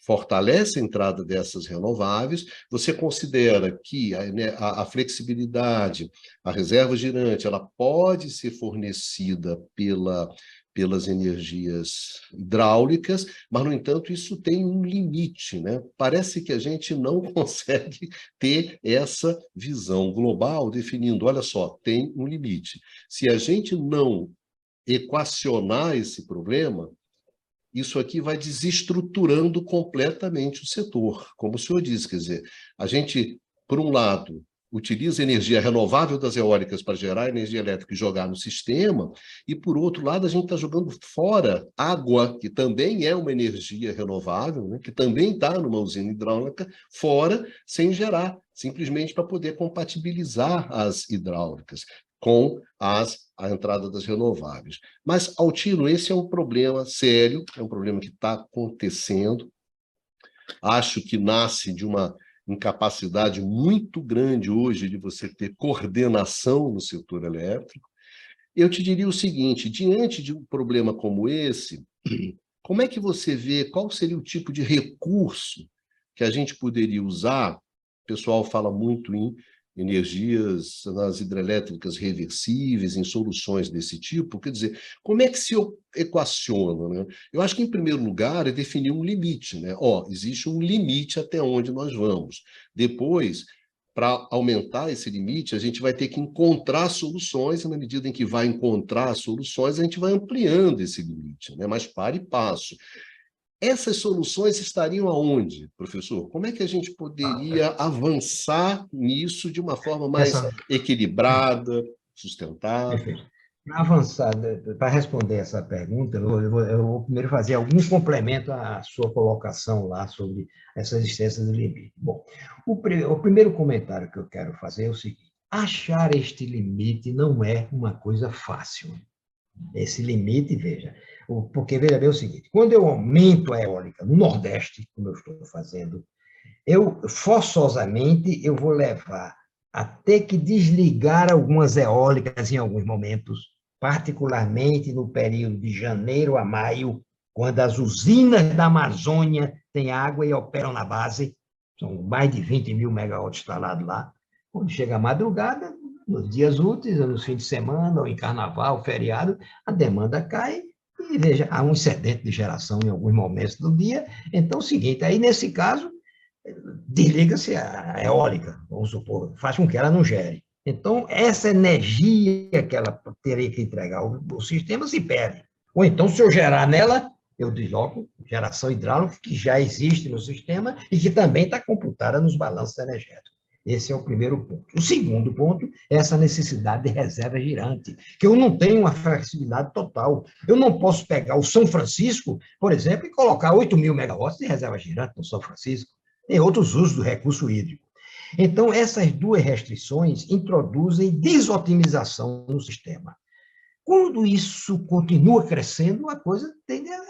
[SPEAKER 1] fortalece a entrada dessas renováveis, você considera que a flexibilidade, a reserva girante, ela pode ser fornecida pelas energias hidráulicas, mas, no entanto, isso tem um limite, né? Parece que a gente não consegue ter essa visão global definindo, olha só, tem um limite. Se a gente não equacionar esse problema, isso aqui vai desestruturando completamente o setor. Como o senhor disse, quer dizer, a gente, por um lado, utiliza a energia renovável das eólicas para gerar energia elétrica e jogar no sistema, e, por outro lado, a gente está jogando fora água, que também é uma energia renovável, né, que também está numa usina hidráulica, fora, sem gerar, simplesmente para poder compatibilizar as hidráulicas. com a entrada das renováveis. Mas, Altino, esse é um problema sério, é um problema que está acontecendo. Acho que nasce de uma incapacidade muito grande hoje de você ter coordenação no setor elétrico. Eu te diria o seguinte, diante de um problema como esse, como é que você vê, qual seria o tipo de recurso que a gente poderia usar? O pessoal fala muito em energias nas hidrelétricas reversíveis, em soluções desse tipo. Quer dizer, como é que se equaciona, né? Eu acho que, em primeiro lugar, é definir um limite, né? Existe um limite até onde nós vamos. Depois, para aumentar esse limite, a gente vai ter que encontrar soluções, e na medida em que vai encontrar soluções, a gente vai ampliando esse limite, né? Mas para e passo. Essas soluções estariam aonde, professor? Como é que a gente poderia avançar nisso de uma forma mais
[SPEAKER 2] Essa,
[SPEAKER 1] equilibrada, sustentável?
[SPEAKER 2] perfeito. Para avançar, para responder essa pergunta, eu vou primeiro fazer algum complemento à sua colocação lá sobre essa existência de limite. Bom, o primeiro comentário que eu quero fazer é o seguinte: achar este limite não é uma coisa fácil. Esse limite, veja, porque veja bem o seguinte: quando eu aumento a eólica no Nordeste, como eu estou fazendo, forçosamente, eu vou levar a ter que desligar algumas eólicas em alguns momentos, particularmente no período de janeiro a maio, quando as usinas da Amazônia têm água e operam na base, são mais de 20 mil megawatts instalados lá. Quando chega a madrugada, nos dias úteis, ou nos fins de semana, ou em carnaval, feriado, a demanda cai e, veja, há um excedente de geração em alguns momentos do dia. Então, é o seguinte, aí nesse caso, desliga-se a eólica, vamos supor, faz com que ela não gere. Então, essa energia que ela teria que entregar ao sistema se perde. Ou então, se eu gerar nela, eu desloco geração hidráulica, que já existe no sistema e que também está computada nos balanços energéticos. Esse é o primeiro ponto. O segundo ponto é essa necessidade de reserva girante, que eu não tenho uma flexibilidade total. Eu não posso pegar o São Francisco, por exemplo, e colocar 8 mil megawatts de reserva girante no São Francisco. Tem outros usos do recurso hídrico. Então, essas duas restrições introduzem desotimização no sistema. Quando isso continua crescendo, a coisa tende a...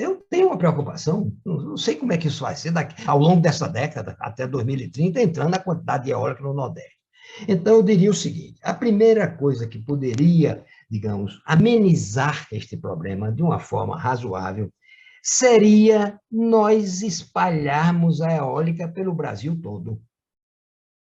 [SPEAKER 2] Eu tenho uma preocupação, não sei como é que isso vai ser ao longo dessa década, até 2030, entrando a quantidade de eólica no Nordeste. Então, eu diria o seguinte: a primeira coisa que poderia, digamos, amenizar este problema de uma forma razoável seria nós espalharmos a eólica pelo Brasil todo.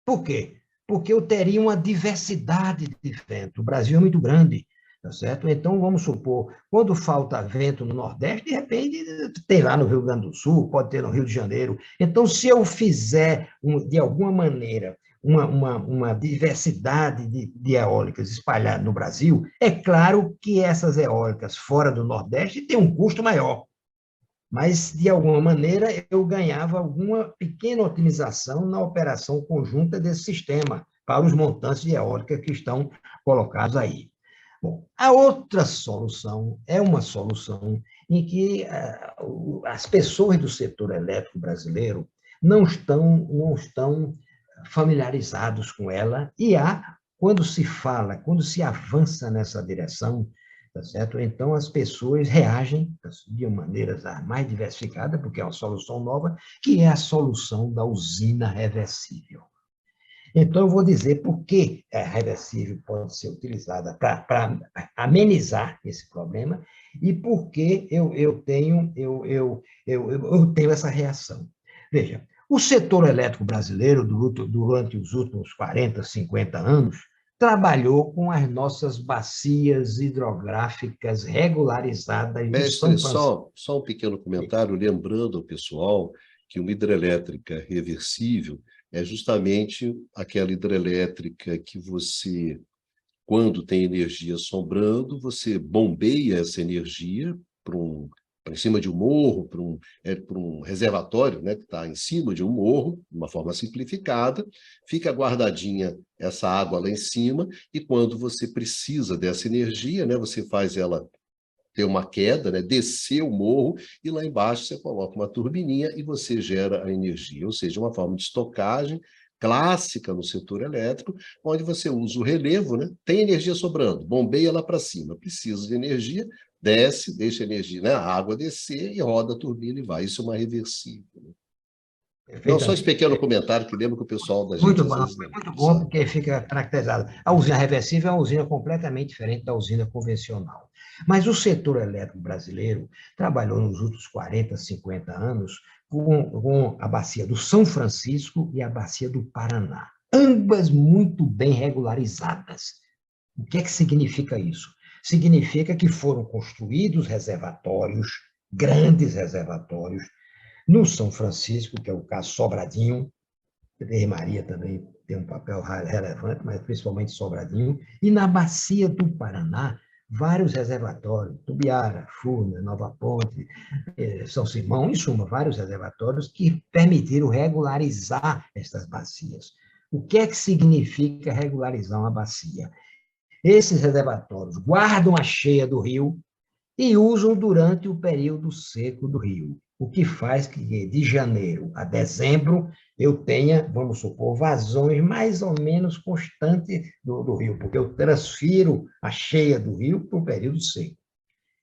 [SPEAKER 2] Por quê? Porque eu teria uma diversidade de vento. O Brasil é muito grande, tá certo? Então, vamos supor, quando falta vento no Nordeste, de repente tem lá no Rio Grande do Sul, pode ter no Rio de Janeiro. Então, se eu fizer, de alguma maneira, uma diversidade de eólicas espalhada no Brasil, é claro que essas eólicas fora do Nordeste têm um custo maior. Mas, de alguma maneira, eu ganhava alguma pequena otimização na operação conjunta desse sistema para os montantes de eólica que estão colocados aí. Bom, a outra solução é uma solução em que as pessoas do setor elétrico brasileiro não estão familiarizados com ela, e quando se avança nessa direção, tá certo? Então, as pessoas reagem de maneiras mais diversificadas, porque é uma solução nova, que é a solução da usina reversível. Então, eu vou dizer por que a reversível pode ser utilizada para amenizar esse problema e por que eu tenho essa reação. Veja, o setor elétrico brasileiro, durante os últimos 40, 50 anos, trabalhou com as nossas bacias hidrográficas regularizadas do São
[SPEAKER 1] Mestre,
[SPEAKER 2] Francisco.
[SPEAKER 1] só um pequeno comentário, lembrando ao pessoal que uma hidrelétrica reversível é justamente aquela hidrelétrica que você, quando tem energia sobrando, você bombeia essa energia para em cima de um morro, para um reservatório, né, que está em cima de um morro, de uma forma simplificada, fica guardadinha essa água lá em cima, e quando você precisa dessa energia, né, você faz ela ter uma queda, né, descer o morro, e lá embaixo você coloca uma turbininha e você gera a energia, ou seja, uma forma de estocagem clássica no setor elétrico, onde você usa o relevo, né? Tem energia sobrando, bombeia lá para cima, precisa de energia, desce, deixa a energia, né? A água descer e roda a turbina e vai. Isso é uma reversível. Né? Não, só esse
[SPEAKER 2] Perfeitamente.
[SPEAKER 1] pequeno comentário que lembra que o pessoal da gente
[SPEAKER 2] Muito
[SPEAKER 1] às
[SPEAKER 2] bom,
[SPEAKER 1] vezes não
[SPEAKER 2] muito bom,
[SPEAKER 1] sabe.
[SPEAKER 2] porque fica caracterizado. A usina reversível é uma usina completamente diferente da usina convencional. Mas o setor elétrico brasileiro trabalhou nos últimos 40, 50 anos com a bacia do São Francisco e a bacia do Paraná, ambas muito bem regularizadas. O que é que significa isso? Significa que foram construídos reservatórios, grandes reservatórios, no São Francisco, que é o caso Sobradinho, Maria também tem um papel relevante, mas principalmente Sobradinho, e na Bacia do Paraná, vários reservatórios, Tubiara, Furnas, Nova Ponte, São Simão, em suma, vários reservatórios que permitiram regularizar essas bacias. O que é que significa regularizar uma bacia? Esses reservatórios guardam a cheia do rio e usam durante o período seco do rio, o que faz que de janeiro a dezembro eu tenha, vamos supor, vazões mais ou menos constantes do rio, porque eu transfiro a cheia do rio para o período seco.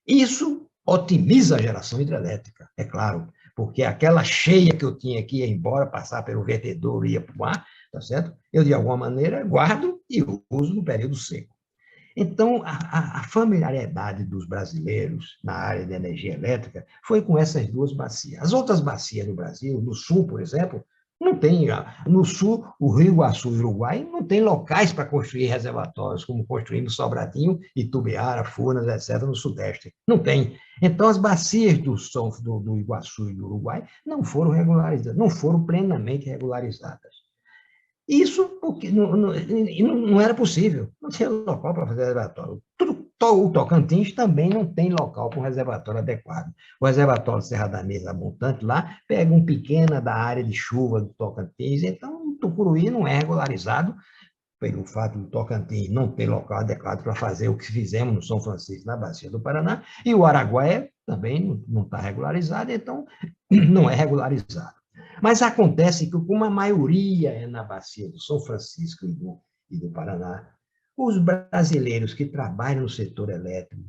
[SPEAKER 2] Isso otimiza a geração hidrelétrica, é claro, porque aquela cheia que eu tinha que ir embora, passar pelo vertedor e ia para o mar, tá certo? Eu, de alguma maneira, guardo e uso no período seco. Então, a familiaridade dos brasileiros na área de energia elétrica foi com essas duas bacias. As outras bacias no Brasil, no sul, por exemplo, não tem. No sul, o Rio Iguaçu e o Uruguai não tem locais para construir reservatórios, como construímos Sobradinho, Itubiara, Furnas, etc., no Sudeste. Não tem. Então, as bacias do Iguaçu e do Uruguai não foram regularizadas, não foram plenamente regularizadas. Isso porque não era possível, não tinha local para fazer reservatório. O Tocantins também não tem local para um reservatório adequado. O reservatório Serra da Mesa Montante lá pega um pequena da área de chuva do Tocantins, então o Tucuruí não é regularizado pelo fato do Tocantins não ter local adequado para fazer o que fizemos no São Francisco, na Bacia do Paraná, e o Araguaia também não está regularizado, então não é regularizado. Mas acontece que, como a maioria é na bacia do São Francisco e do Paraná, os brasileiros que trabalham no setor elétrico,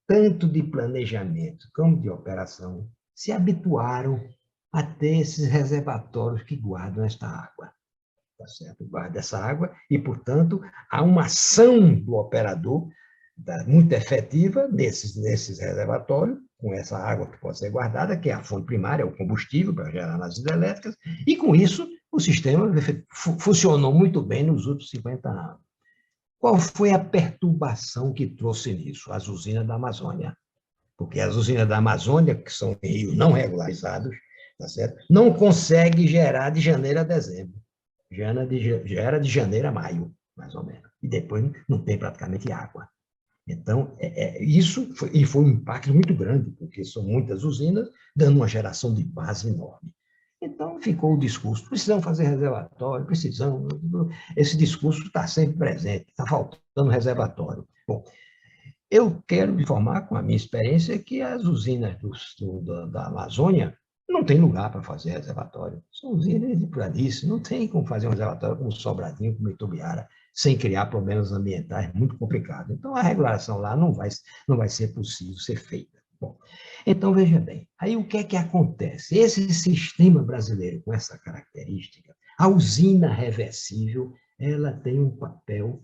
[SPEAKER 2] tanto de planejamento como de operação, se habituaram a ter esses reservatórios que guardam esta água. Tá certo? Guarda essa água e, portanto, há uma ação do operador muito efetiva nesses reservatórios, com essa água que pode ser guardada, que é a fonte primária, é o combustível para gerar nas hidrelétricas, e com isso o sistema funcionou muito bem nos últimos 50 anos. Qual foi a perturbação que trouxe nisso? As usinas da Amazônia. Porque as usinas da Amazônia, que são rios não regularizados, tá certo? Não conseguem gerar de janeiro a dezembro. Gera de janeiro a maio, mais ou menos. E depois não tem praticamente água. Então, isso foi um impacto muito grande, porque são muitas usinas dando uma geração de base enorme. Então, ficou o discurso, precisamos fazer reservatório, precisamos. Esse discurso está sempre presente, está faltando reservatório. Bom, eu quero informar, com a minha experiência, que as usinas da Amazônia não tem lugar para fazer reservatório. São usinas de planície, não tem como fazer um reservatório como Sobradinho, como Itubiara, sem criar problemas ambientais, muito complicado. Então, a regulação lá não vai ser possível ser feita. Bom, então, veja bem, aí o que é que acontece? Esse sistema brasileiro, com essa característica, a usina reversível, ela tem um papel,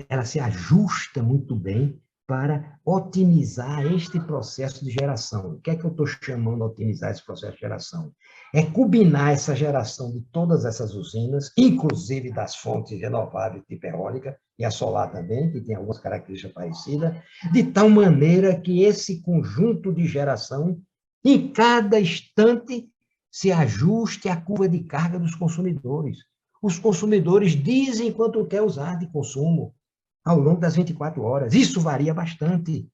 [SPEAKER 2] ela se ajusta muito bem para otimizar este processo de geração. O que é que eu estou chamando de otimizar esse processo de geração? É combinar essa geração de todas essas usinas, inclusive das fontes renováveis, tipo eólica, e a solar também, que tem algumas características parecidas, de tal maneira que esse conjunto de geração, em cada instante, se ajuste à curva de carga dos consumidores. Os consumidores dizem quanto quer usar de consumo ao longo das 24 horas. Isso varia bastante,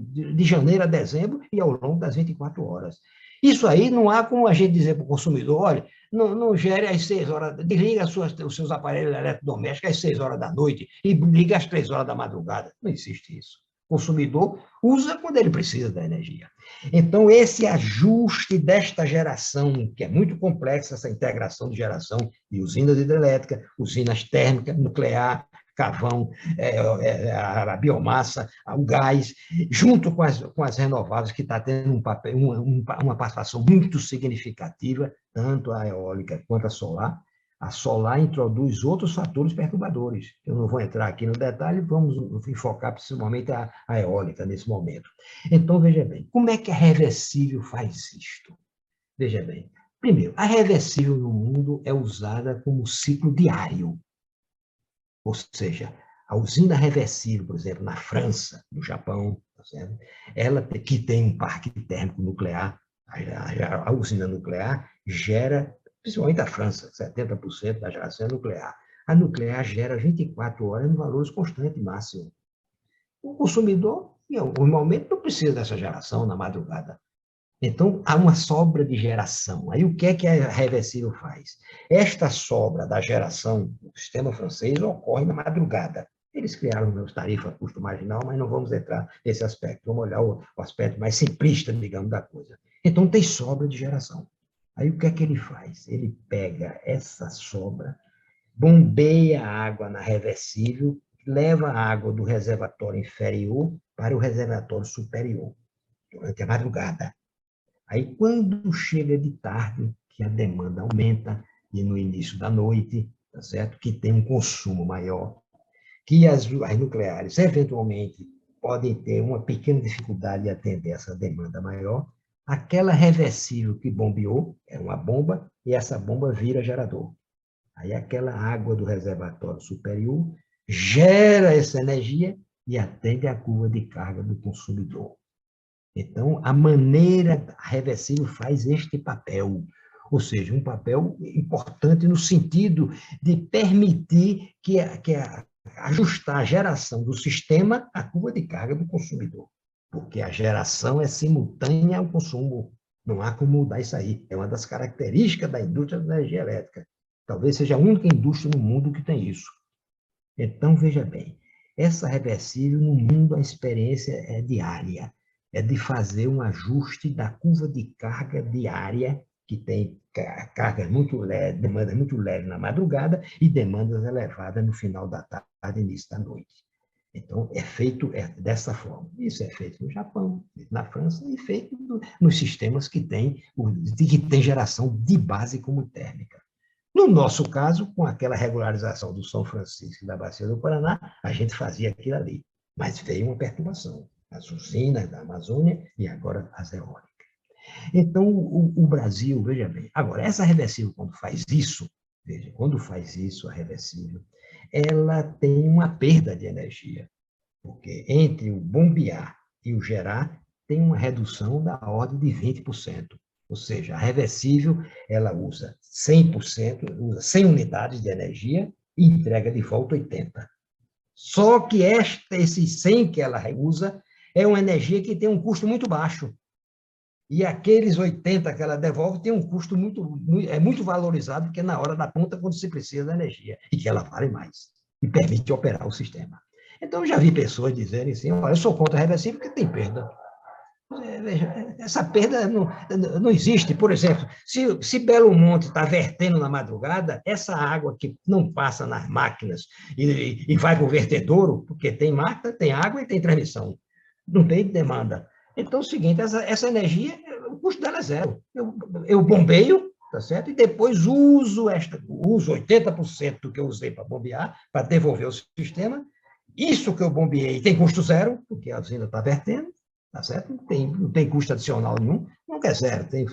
[SPEAKER 2] de janeiro a dezembro e ao longo das 24 horas. Isso aí não há como a gente dizer para o consumidor, olha, não gere às 6 horas, desliga os seus aparelhos eletrodomésticos às 6 horas da noite e liga às 3 horas da madrugada. Não existe isso. consumidor usa quando ele precisa da energia. Então, esse ajuste desta geração, que é muito complexa, essa integração de geração de usinas hidrelétricas, usinas térmicas, nuclear, carvão, a biomassa, o gás, junto com as renováveis, que está tendo uma participação muito significativa, tanto a eólica quanto a solar. A solar introduz outros fatores perturbadores. Eu não vou entrar aqui no detalhe, vamos enfocar principalmente a eólica nesse momento. Então, veja bem, como é que a reversível faz isto? Veja bem, primeiro, a reversível no mundo é usada como ciclo diário. Ou seja, a usina reversível, por exemplo, na França, no Japão, tá certo? Ela que tem um parque térmico nuclear, a usina nuclear gera, principalmente a França, 70% da geração é nuclear. A nuclear gera 24 horas em valores constantes máximo. O consumidor, em algum momento, não precisa dessa geração na madrugada. Então, há uma sobra de geração. Aí, o que é que a reversível faz? Esta sobra da geração do sistema francês ocorre na madrugada. Eles criaram uma tarifa custo marginal, mas não vamos entrar nesse aspecto. Vamos olhar o aspecto mais simplista, digamos, da coisa. Então, tem sobra de geração. Aí, o que é que ele faz? Ele pega essa sobra, bombeia a água na reversível, leva a água do reservatório inferior para o reservatório superior, durante a madrugada. Aí, quando chega de tarde, que a demanda aumenta, e no início da noite, tá certo? Que tem um consumo maior, que as nucleares, eventualmente, podem ter uma pequena dificuldade de atender essa demanda maior, aquela reversível que bombeou, é uma bomba, e essa bomba vira gerador. Aí, aquela água do reservatório superior gera essa energia e atende a curva de carga do consumidor. Então, a maneira reversível faz este papel, ou seja, um papel importante no sentido de permitir ajustar a geração do sistema à curva de carga do consumidor, porque a geração é simultânea ao consumo, não há como mudar isso aí, é uma das características da indústria da energia elétrica, talvez seja a única indústria no mundo que tem isso. Então, veja bem, essa reversível no mundo a experiência é diária, é de fazer um ajuste da curva de carga diária, que tem carga muito leve, demanda muito leve na madrugada e demandas elevadas no final da tarde e início da noite. Então, é feito dessa forma. Isso é feito no Japão, na França e feito nos sistemas que têm geração de base como térmica. No nosso caso, com aquela regularização do São Francisco e da Bacia do Paraná, a gente fazia aquilo ali, mas veio uma perturbação. As usinas da Amazônia e agora as eólicas. Então, o Brasil, veja bem, agora, essa reversível, quando faz isso, veja, quando faz isso, a reversível, ela tem uma perda de energia, porque entre o bombear e o gerar, tem uma redução da ordem de 20%. Ou seja, a reversível, ela usa 100%, usa 100 unidades de energia e entrega de volta 80%. Só que esses 100 que ela usa é uma energia que tem um custo muito baixo. E aqueles 80 que ela devolve tem um custo muito valorizado, porque é na hora da ponta, quando se precisa da energia, e que ela vale mais, e permite operar o sistema. Então, eu já vi pessoas dizerem assim, olha, eu sou contra a reversível porque tem perda. Veja, essa perda não existe. Por exemplo, se Belo Monte está vertendo na madrugada, essa água que não passa nas máquinas e vai para o vertedouro, porque tem máquina, tem água e tem transmissão, não tem demanda. Então, é o seguinte, essa energia, o custo dela é zero. Eu bombeio, tá certo? E depois uso 80% do que eu usei para bombear, para devolver o sistema. Isso que eu bombeei tem custo zero, porque a usina está vertendo, tá certo? Não tem custo adicional nenhum, nunca é zero, tem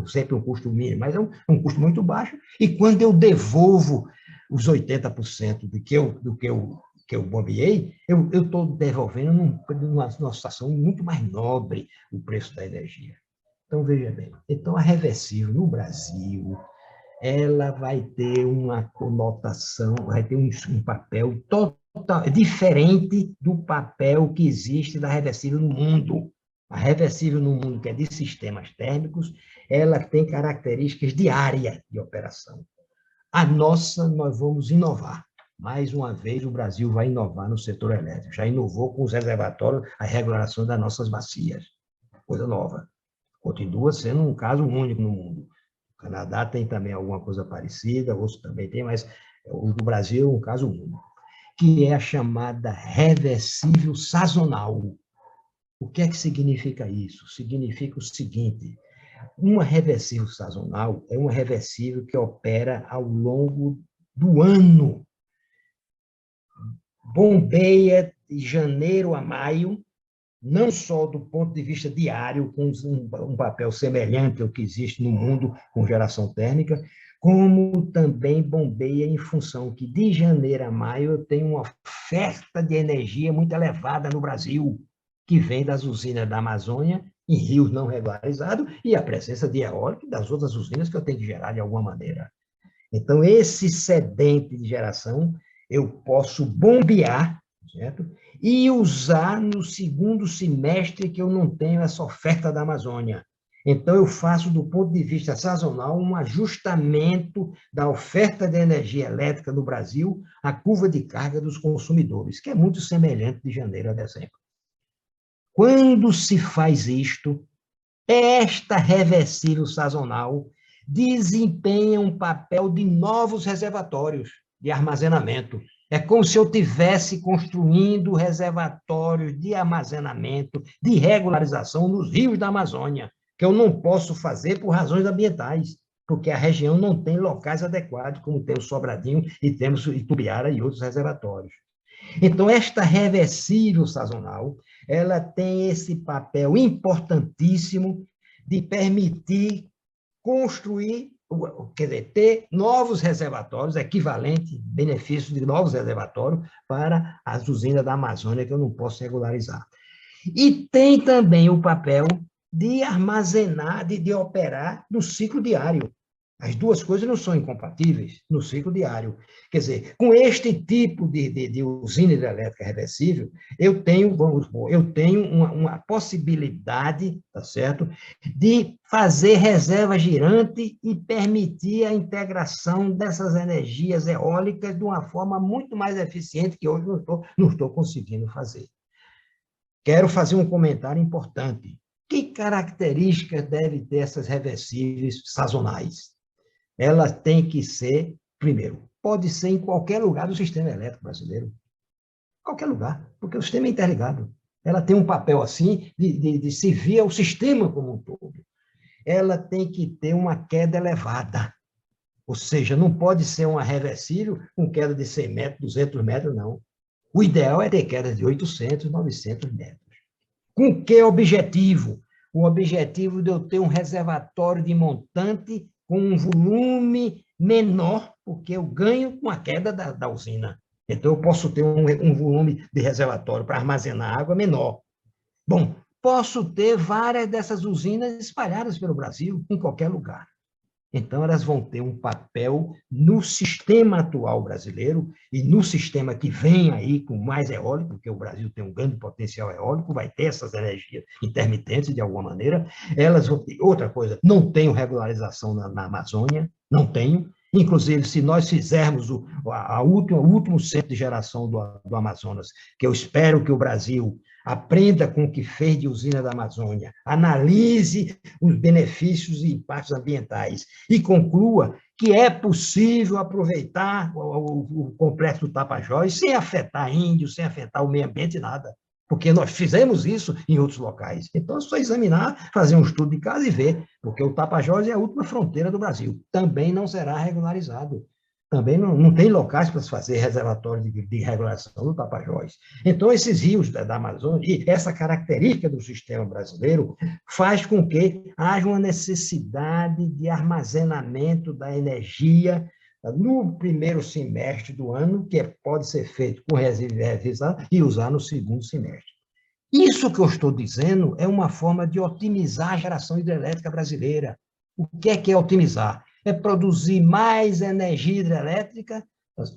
[SPEAKER 2] sempre um custo mínimo, mas é um custo muito baixo. E quando eu devolvo os 80% do que eu bombeei, eu estou devolvendo numa situação muito mais nobre o preço da energia. Então, veja bem, então a reversível no Brasil, ela vai ter uma conotação, vai ter um papel diferente do papel que existe da reversível no mundo. A reversível no mundo, que é de sistemas térmicos, ela tem características de área de operação. A nossa, nós vamos inovar. Mais uma vez, o Brasil vai inovar no setor elétrico. Já inovou com os reservatórios, a regulação das nossas bacias. Coisa nova. Continua sendo um caso único no mundo. O Canadá tem também alguma coisa parecida, outros também tem, mas o do Brasil é um caso único, que é a chamada reversível sazonal. O que é que significa isso? Significa o seguinte: uma reversível sazonal é uma reversível que opera ao longo do ano. Bombeia de janeiro a maio, não só do ponto de vista diário, com um papel semelhante ao que existe no mundo com geração térmica, como também bombeia em função que de janeiro a maio eu tenho uma oferta de energia muito elevada no Brasil, que vem das usinas da Amazônia, em rios não regularizados, e a presença de eólica e das outras usinas que eu tenho que gerar de alguma maneira. Então, esse excedente de geração eu posso bombear, certo? E usar no segundo semestre que eu não tenho essa oferta da Amazônia. Então, eu faço, do ponto de vista sazonal, um ajustamento da oferta de energia elétrica no Brasil à curva de carga dos consumidores, que é muito semelhante de janeiro a dezembro. Quando se faz isto, esta reversível sazonal desempenha um papel de novos reservatórios de armazenamento. É como se eu estivesse construindo reservatórios de armazenamento, de regularização nos rios da Amazônia, que eu não posso fazer por razões ambientais, porque a região não tem locais adequados, como tem o Sobradinho e temos Itubiara e outros reservatórios. Então, esta reversível sazonal, ela tem esse papel importantíssimo de permitir construir, quer dizer, ter novos reservatórios, equivalente, benefícios de novos reservatórios para as usinas da Amazônia, que eu não posso regularizar. E tem também o papel de armazenar, de operar no ciclo diário. As duas coisas não são incompatíveis no ciclo diário. Quer dizer, com este tipo de usina hidrelétrica reversível, eu tenho uma possibilidade, tá certo, de fazer reserva girante e permitir a integração dessas energias eólicas de uma forma muito mais eficiente que hoje não estou conseguindo fazer. Quero fazer um comentário importante. Que características devem ter essas reversíveis sazonais? Ela tem que ser, primeiro, pode ser em qualquer lugar do sistema elétrico brasileiro. Qualquer lugar, porque o sistema é interligado. Ela tem um papel assim de servir ao sistema como um todo. Ela tem que ter uma queda elevada. Ou seja, não pode ser uma reversível com queda de 100 metros, 200 metros, não. O ideal é ter queda de 800, 900 metros. Com que objetivo? O objetivo de eu ter um reservatório de montante com um volume menor, porque eu ganho com a queda da usina. Então, eu posso ter um volume de reservatório para armazenar água menor. Bom, posso ter várias dessas usinas espalhadas pelo Brasil, em qualquer lugar. Então, elas vão ter um papel no sistema atual brasileiro e no sistema que vem aí com mais eólico, porque o Brasil tem um grande potencial eólico, vai ter essas energias intermitentes de alguma maneira. Elas vão ter, outra coisa, não tenho regularização na Amazônia, não tenho. Inclusive, se nós fizermos o último centro de geração do Amazonas, que eu espero que o Brasil aprenda com o que fez de usina da Amazônia, analise os benefícios e impactos ambientais e conclua que é possível aproveitar o complexo do Tapajós sem afetar índios, sem afetar o meio ambiente, nada. Porque nós fizemos isso em outros locais. Então, é só examinar, fazer um estudo de caso e ver, porque o Tapajós é a última fronteira do Brasil. Também não será regularizado. Também não tem locais para se fazer reservatório de regulação do Tapajós. Então, esses rios da Amazônia, e essa característica do sistema brasileiro, faz com que haja uma necessidade de armazenamento da energia no primeiro semestre do ano, que pode ser feito com reserva e usar no segundo semestre. Isso que eu estou dizendo é uma forma de otimizar a geração hidrelétrica brasileira. O que é otimizar? É produzir mais energia hidrelétrica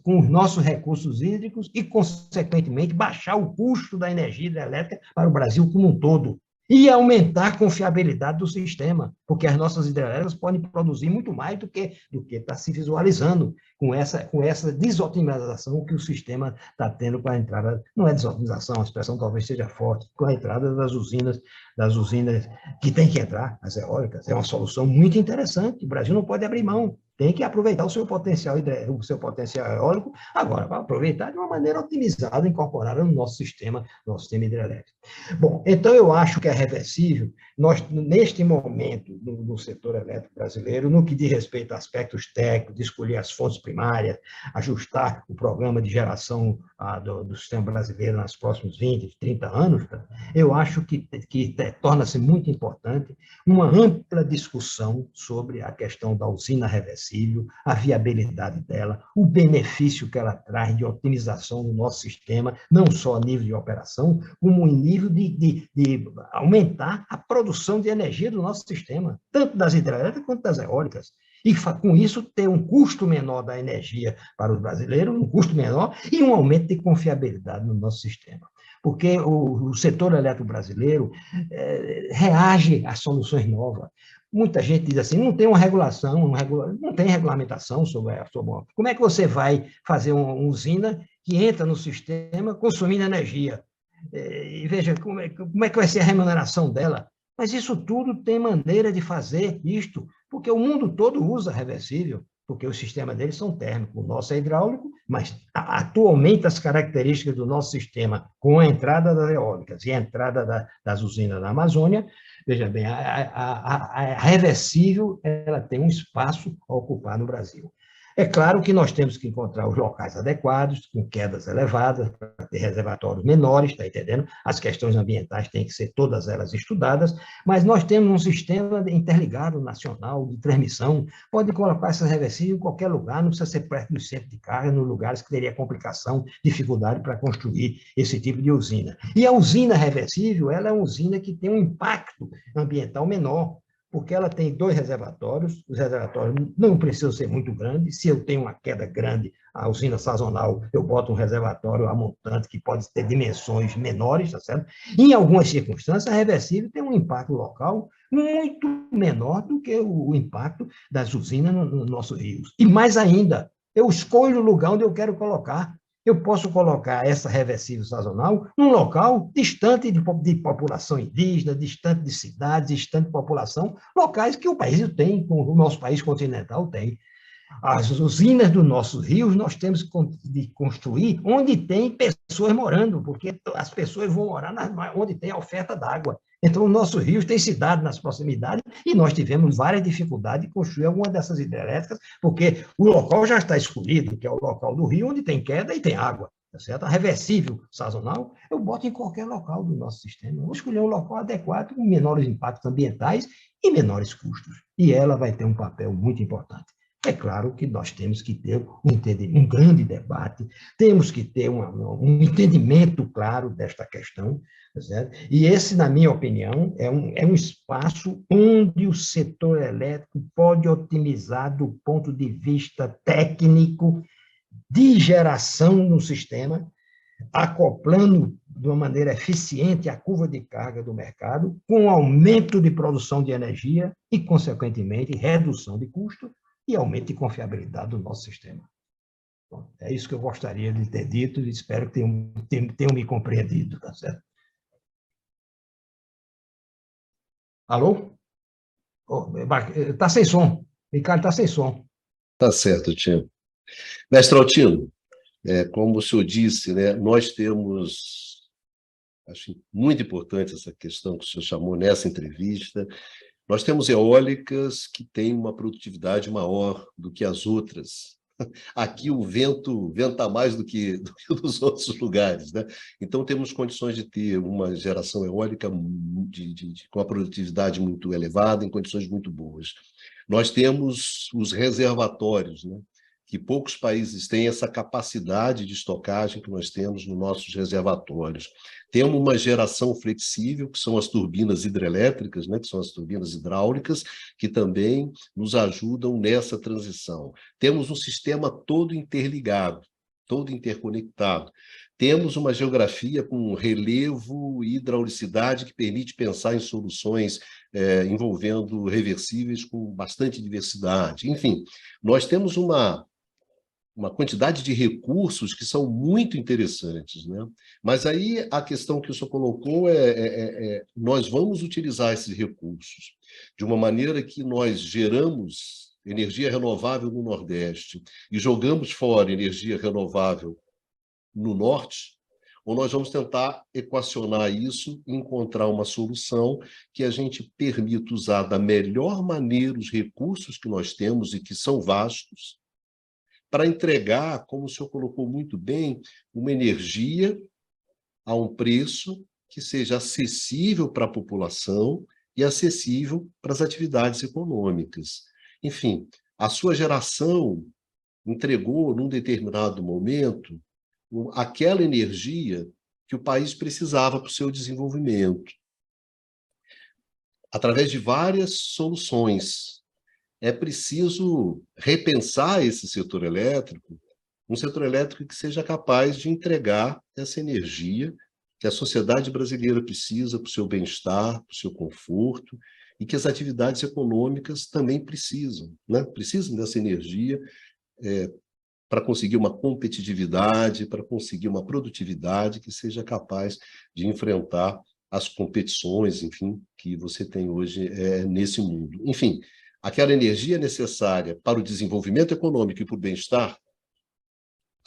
[SPEAKER 2] com os nossos recursos hídricos e, consequentemente, baixar o custo da energia hidrelétrica para o Brasil como um todo. e aumentar a confiabilidade do sistema, porque as nossas hidrelétricas podem produzir muito mais do que está se visualizando com essa desotimização que o sistema está tendo com a entrada, não é desotimização, a expressão talvez seja forte, com a entrada das usinas que tem que entrar, as eólicas, é uma solução muito interessante, o Brasil não pode abrir mão, tem que aproveitar o seu potencial eólico, agora, para aproveitar de uma maneira otimizada, incorporada no nosso sistema hidrelétrico. Bom, então eu acho que é reversível, nós, neste momento, no setor elétrico brasileiro, no que diz respeito a aspectos técnicos, de escolher as fontes primárias, ajustar o programa de geração do sistema brasileiro nos próximos 20, 30 anos, eu acho que torna-se muito importante uma ampla discussão sobre a questão da usina reversível, a viabilidade dela, o benefício que ela traz de otimização do nosso sistema, não só a nível de operação, como em nível de aumentar a produção de energia do nosso sistema, tanto das hidrelétricas quanto das eólicas. E, com isso, ter um custo menor da energia para os brasileiros, um custo menor e um aumento de confiabilidade no nosso sistema. Porque o setor elétrico brasileiro reage a soluções novas. Muita gente diz assim, não tem uma regulação, não tem regulamentação sobre a sua. Como é que você vai fazer uma usina que entra no sistema consumindo energia? E veja, como é que vai ser a remuneração dela? Mas isso tudo tem maneira de fazer isto, porque o mundo todo usa reversível, porque os sistemas deles são térmicos, o nosso é hidráulico, mas atualmente as características do nosso sistema, com a entrada das eólicas e a entrada das usinas da Amazônia, veja bem, a reversível ela tem um espaço a ocupar no Brasil. É claro que nós temos que encontrar os locais adequados, com quedas elevadas, para ter reservatórios menores, está entendendo? As questões ambientais têm que ser todas elas estudadas, mas nós temos um sistema interligado nacional de transmissão, pode colocar essas reversíveis em qualquer lugar, não precisa ser perto do centro de carga, nos lugares que teria complicação, dificuldade para construir esse tipo de usina. E a usina reversível, ela é uma usina que tem um impacto ambiental menor, porque ela tem 2 reservatórios, os reservatórios não precisam ser muito grandes, se eu tenho uma queda grande, a usina sazonal, eu boto um reservatório a montante que pode ter dimensões menores, tá certo? Em algumas circunstâncias, a reversível tem um impacto local muito menor do que o impacto das usinas nos nossos rios. E mais ainda, eu escolho o lugar onde eu quero colocar. Eu posso colocar essa reversível sazonal num local distante de população indígena, distante de cidades, distante de população, locais que o país tem, o nosso país continental tem. As usinas dos nossos rios nós temos que construir onde tem pessoas morando, porque as pessoas vão morar onde tem a oferta d'água. Então, os nossos rios têm cidade nas proximidades e nós tivemos várias dificuldades de construir alguma dessas hidrelétricas, porque o local já está escolhido, que é o local do rio onde tem queda e tem água. Tá certo? A reversível sazonal, eu boto em qualquer local do nosso sistema. Eu vou escolher um local adequado, com menores impactos ambientais e menores custos. E ela vai ter um papel muito importante. É claro que nós temos que ter um grande debate, temos que ter um entendimento claro desta questão, tá certo? E esse, na minha opinião, é um espaço onde o setor elétrico pode otimizar do ponto de vista técnico de geração no sistema, acoplando de uma maneira eficiente a curva de carga do mercado, com aumento de produção de energia e, consequentemente, redução de custo, e aumento de confiabilidade do nosso sistema. Bom, é isso que eu gostaria de ter dito e espero que tenham me compreendido, tá certo? Alô? Está sem som. Ricardo, está sem som.
[SPEAKER 1] Tá certo, Tino. Mestre Altino, como o senhor disse, né, nós temos, acho muito importante essa questão que o senhor chamou nessa entrevista. Nós temos eólicas que têm uma produtividade maior do que as outras. Aqui o vento venta mais do que nos outros lugares, né? Então temos condições de ter uma geração eólica com uma produtividade muito elevada, em condições muito boas. Nós temos os reservatórios, né? Que poucos países têm essa capacidade de estocagem que nós temos nos nossos reservatórios. Temos uma geração flexível, que são as turbinas hidrelétricas, né, que são as turbinas hidráulicas, que também nos ajudam nessa transição. Temos um sistema todo interligado, todo interconectado. Temos uma geografia com relevo e hidraulicidade que permite pensar em soluções envolvendo reversíveis com bastante diversidade. Enfim, nós temos uma quantidade de recursos que são muito interessantes, né? Mas aí a questão que o senhor colocou nós vamos utilizar esses recursos de uma maneira que nós geramos energia renovável no Nordeste e jogamos fora energia renovável no Norte, ou nós vamos tentar equacionar isso e encontrar uma solução que a gente permita usar da melhor maneira os recursos que nós temos e que são vastos, para entregar, como o senhor colocou muito bem, uma energia a um preço que seja acessível para a população e acessível para as atividades econômicas. Enfim, a sua geração entregou, num determinado momento, aquela energia que o país precisava para o seu desenvolvimento, através de várias soluções. É preciso repensar esse setor elétrico, um setor elétrico que seja capaz de entregar essa energia que a sociedade brasileira precisa para o seu bem-estar, para o seu conforto, e que as atividades econômicas também precisam, né? Precisam dessa energia para conseguir uma competitividade, para conseguir uma produtividade que seja capaz de enfrentar as competições, enfim, que você tem hoje nesse mundo. Enfim, aquela energia necessária para o desenvolvimento econômico e para o bem-estar,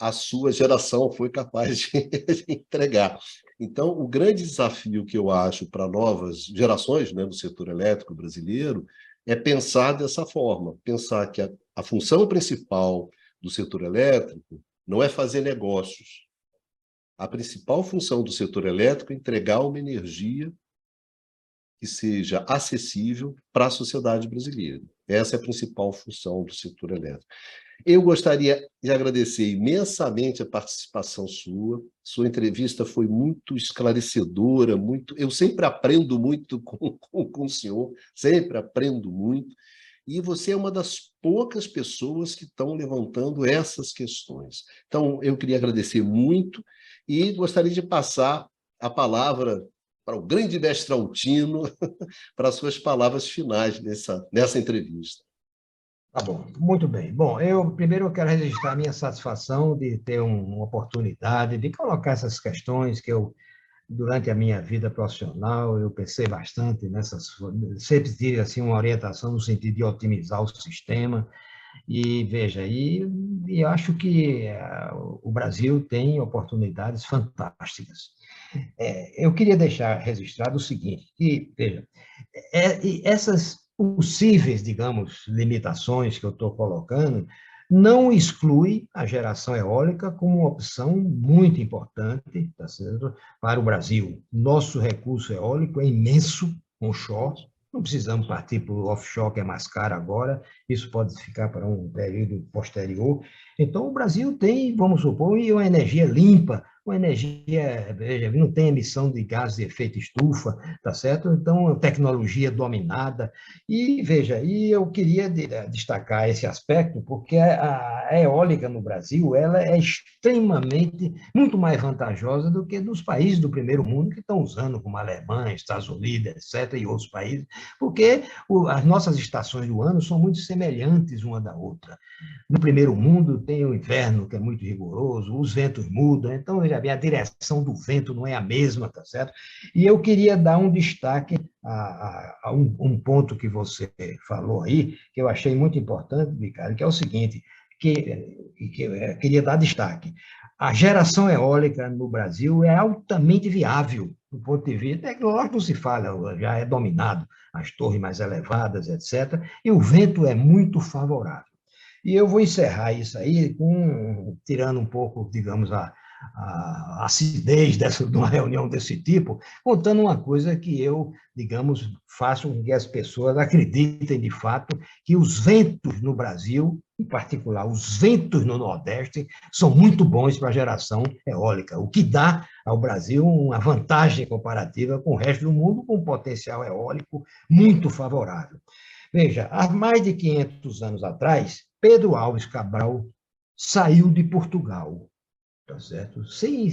[SPEAKER 1] a sua geração foi capaz de entregar. Então, o grande desafio que eu acho para novas gerações, né, do setor elétrico brasileiro é pensar dessa forma, pensar que a função principal do setor elétrico não é fazer negócios. A principal função do setor elétrico é entregar uma energia que seja acessível para a sociedade brasileira. Essa é a principal função do setor elétrico. Eu gostaria de agradecer imensamente a participação sua. Sua entrevista foi muito esclarecedora, eu sempre aprendo muito com o senhor, sempre aprendo muito. E você é uma das poucas pessoas que estão levantando essas questões. Então, eu queria agradecer muito e gostaria de passar a palavra para o grande mestre Altino, para as suas palavras finais nessa entrevista.
[SPEAKER 2] Tá bom, muito bem. Bom, primeiro eu quero registrar a minha satisfação de ter uma oportunidade de colocar essas questões que durante a minha vida profissional, eu pensei bastante sempre tive assim, uma orientação no sentido de otimizar o sistema, e veja, e acho que o Brasil tem oportunidades fantásticas. Eu queria deixar registrado o seguinte, que, veja, essas possíveis, digamos, limitações que eu estou colocando, não exclui a geração eólica como uma opção muito importante, tá certo, para o Brasil. Nosso recurso eólico é imenso, onshore, não precisamos partir para o offshore, que é mais caro agora, isso pode ficar para um período posterior. Então, o Brasil tem, vamos supor, uma energia limpa, uma energia, veja, não tem emissão de gases de efeito estufa, tá certo? Então, tecnologia dominada. E, veja, eu queria destacar esse aspecto, porque a eólica no Brasil, ela é extremamente, muito mais vantajosa do que nos países do primeiro mundo, que estão usando, como a Alemanha, Estados Unidos, etc., e outros países, porque as nossas estações do ano são muito semelhantes uma da outra. No primeiro mundo tem o inverno, que é muito rigoroso, os ventos mudam, então, veja bem, a direção do vento não é a mesma, tá certo? E eu queria dar um destaque a um ponto que você falou aí, que eu achei muito importante, Ricardo, que é o seguinte, que eu queria dar destaque. A geração eólica no Brasil é altamente viável, do ponto de vista tecnológico, não se fala, já é dominado, as torres mais elevadas, etc., e o vento é muito favorável. E eu vou encerrar isso aí tirando um pouco, digamos, a acidez de uma reunião desse tipo, contando uma coisa que eu, digamos, faço com que as pessoas acreditem de fato que os ventos no Brasil, em particular os ventos no Nordeste, são muito bons para a geração eólica, o que dá ao Brasil uma vantagem comparativa com o resto do mundo, com um potencial eólico muito favorável. Veja, há mais de 500 anos atrás, Pedro Álvares Cabral saiu de Portugal tá certo? Sem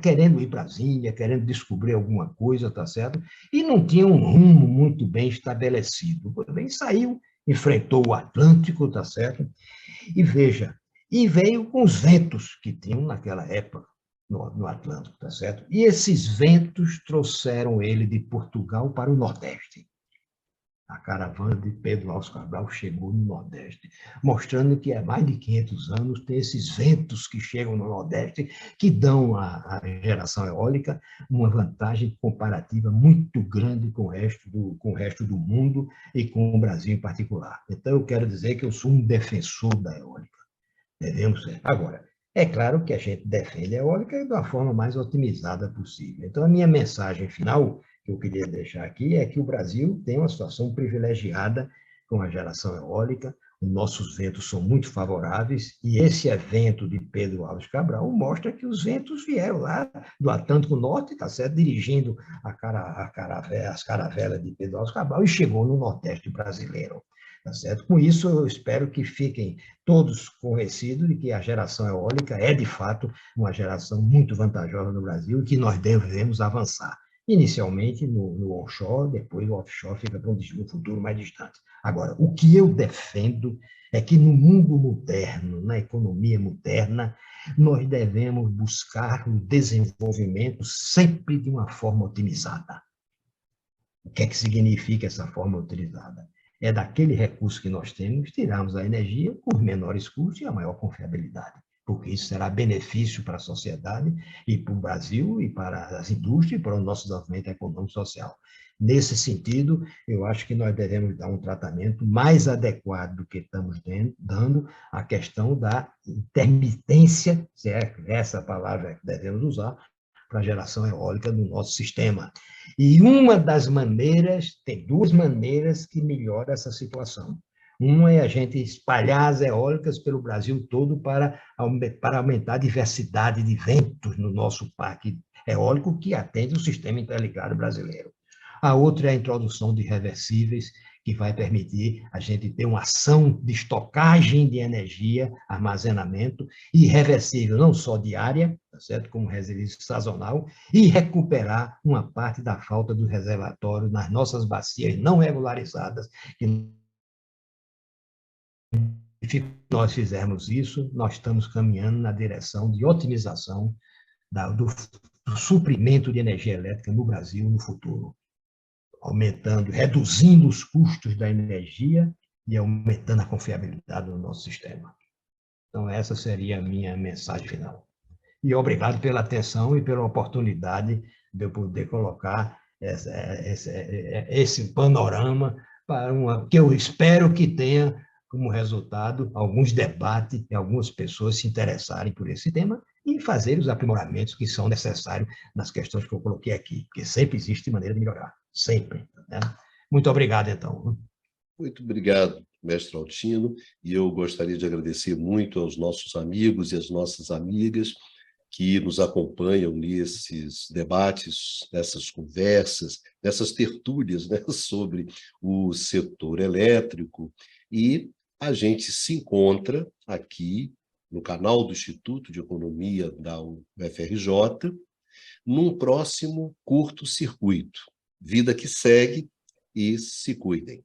[SPEAKER 2] querendo ir para as ilhas, querendo descobrir alguma coisa, tá certo? E não tinha um rumo muito bem estabelecido. Pois bem, saiu, enfrentou o Atlântico, tá certo? E veja, e veio com os ventos que tinham naquela época no Atlântico, tá certo? E esses ventos trouxeram ele de Portugal para o Nordeste. A caravana de Pedro Álvares Cabral chegou no Nordeste, mostrando que há mais de 500 anos tem esses ventos que chegam no Nordeste, que dão à geração eólica uma vantagem comparativa muito grande com o resto do mundo e com o Brasil em particular. Então, eu quero dizer que eu sou um defensor da eólica. Devemos ser. Agora, é claro que a gente defende a eólica da forma mais otimizada possível. Então, a minha mensagem final que eu queria deixar aqui é que o Brasil tem uma situação privilegiada com a geração eólica, os nossos ventos são muito favoráveis, e esse evento de Pedro Álvares Cabral mostra que os ventos vieram lá do Atlântico Norte, tá certo? Dirigindo as caravelas de Pedro Álvares Cabral e chegou no Nordeste brasileiro. Tá certo? Com isso, eu espero que fiquem todos convencidos de que a geração eólica é, de fato, uma geração muito vantajosa no Brasil e que nós devemos avançar. Inicialmente no onshore, depois o offshore fica para um futuro mais distante. Agora, o que eu defendo é que no mundo moderno, na economia moderna, nós devemos buscar o desenvolvimento sempre de uma forma otimizada. O que é que significa essa forma otimizada? É daquele recurso que nós temos, tirarmos a energia com os menores custos e a maior confiabilidade, porque isso será benefício para a sociedade e para o Brasil e para as indústrias e para o nosso desenvolvimento econômico e social. Nesse sentido, eu acho que nós devemos dar um tratamento mais adequado do que estamos dando à questão da intermitência, se é essa palavra que devemos usar, para a geração eólica do nosso sistema. E uma das maneiras, tem duas maneiras que melhoram essa situação. Uma é a gente espalhar as eólicas pelo Brasil todo para aumentar a diversidade de ventos no nosso parque eólico que atende o sistema interligado brasileiro. A outra é a introdução de reversíveis, que vai permitir a gente ter uma ação de estocagem de energia, armazenamento, e reversível não só diária, tá certo? Como resíduo sazonal, e recuperar uma parte da falta do reservatório nas nossas bacias não regularizadas. Se nós fizermos isso, nós estamos caminhando na direção de otimização do suprimento de energia elétrica no Brasil no futuro, aumentando, reduzindo os custos da energia e aumentando a confiabilidade do nosso sistema. Então, essa seria a minha mensagem final. E obrigado pela atenção e pela oportunidade de eu poder colocar esse panorama para que eu espero que tenha como resultado alguns debates e algumas pessoas se interessarem por esse tema e fazer os aprimoramentos que são necessários nas questões que eu coloquei aqui, porque sempre existe maneira de melhorar, sempre. Né? Muito obrigado, então.
[SPEAKER 1] Muito obrigado, mestre Altino, e eu gostaria de agradecer muito aos nossos amigos e às nossas amigas que nos acompanham nesses debates, nessas conversas, nessas tertúlias, né, sobre o setor elétrico, e a gente se encontra aqui no canal do Instituto de Economia da UFRJ, num próximo curto-circuito. Vida que segue e se cuidem.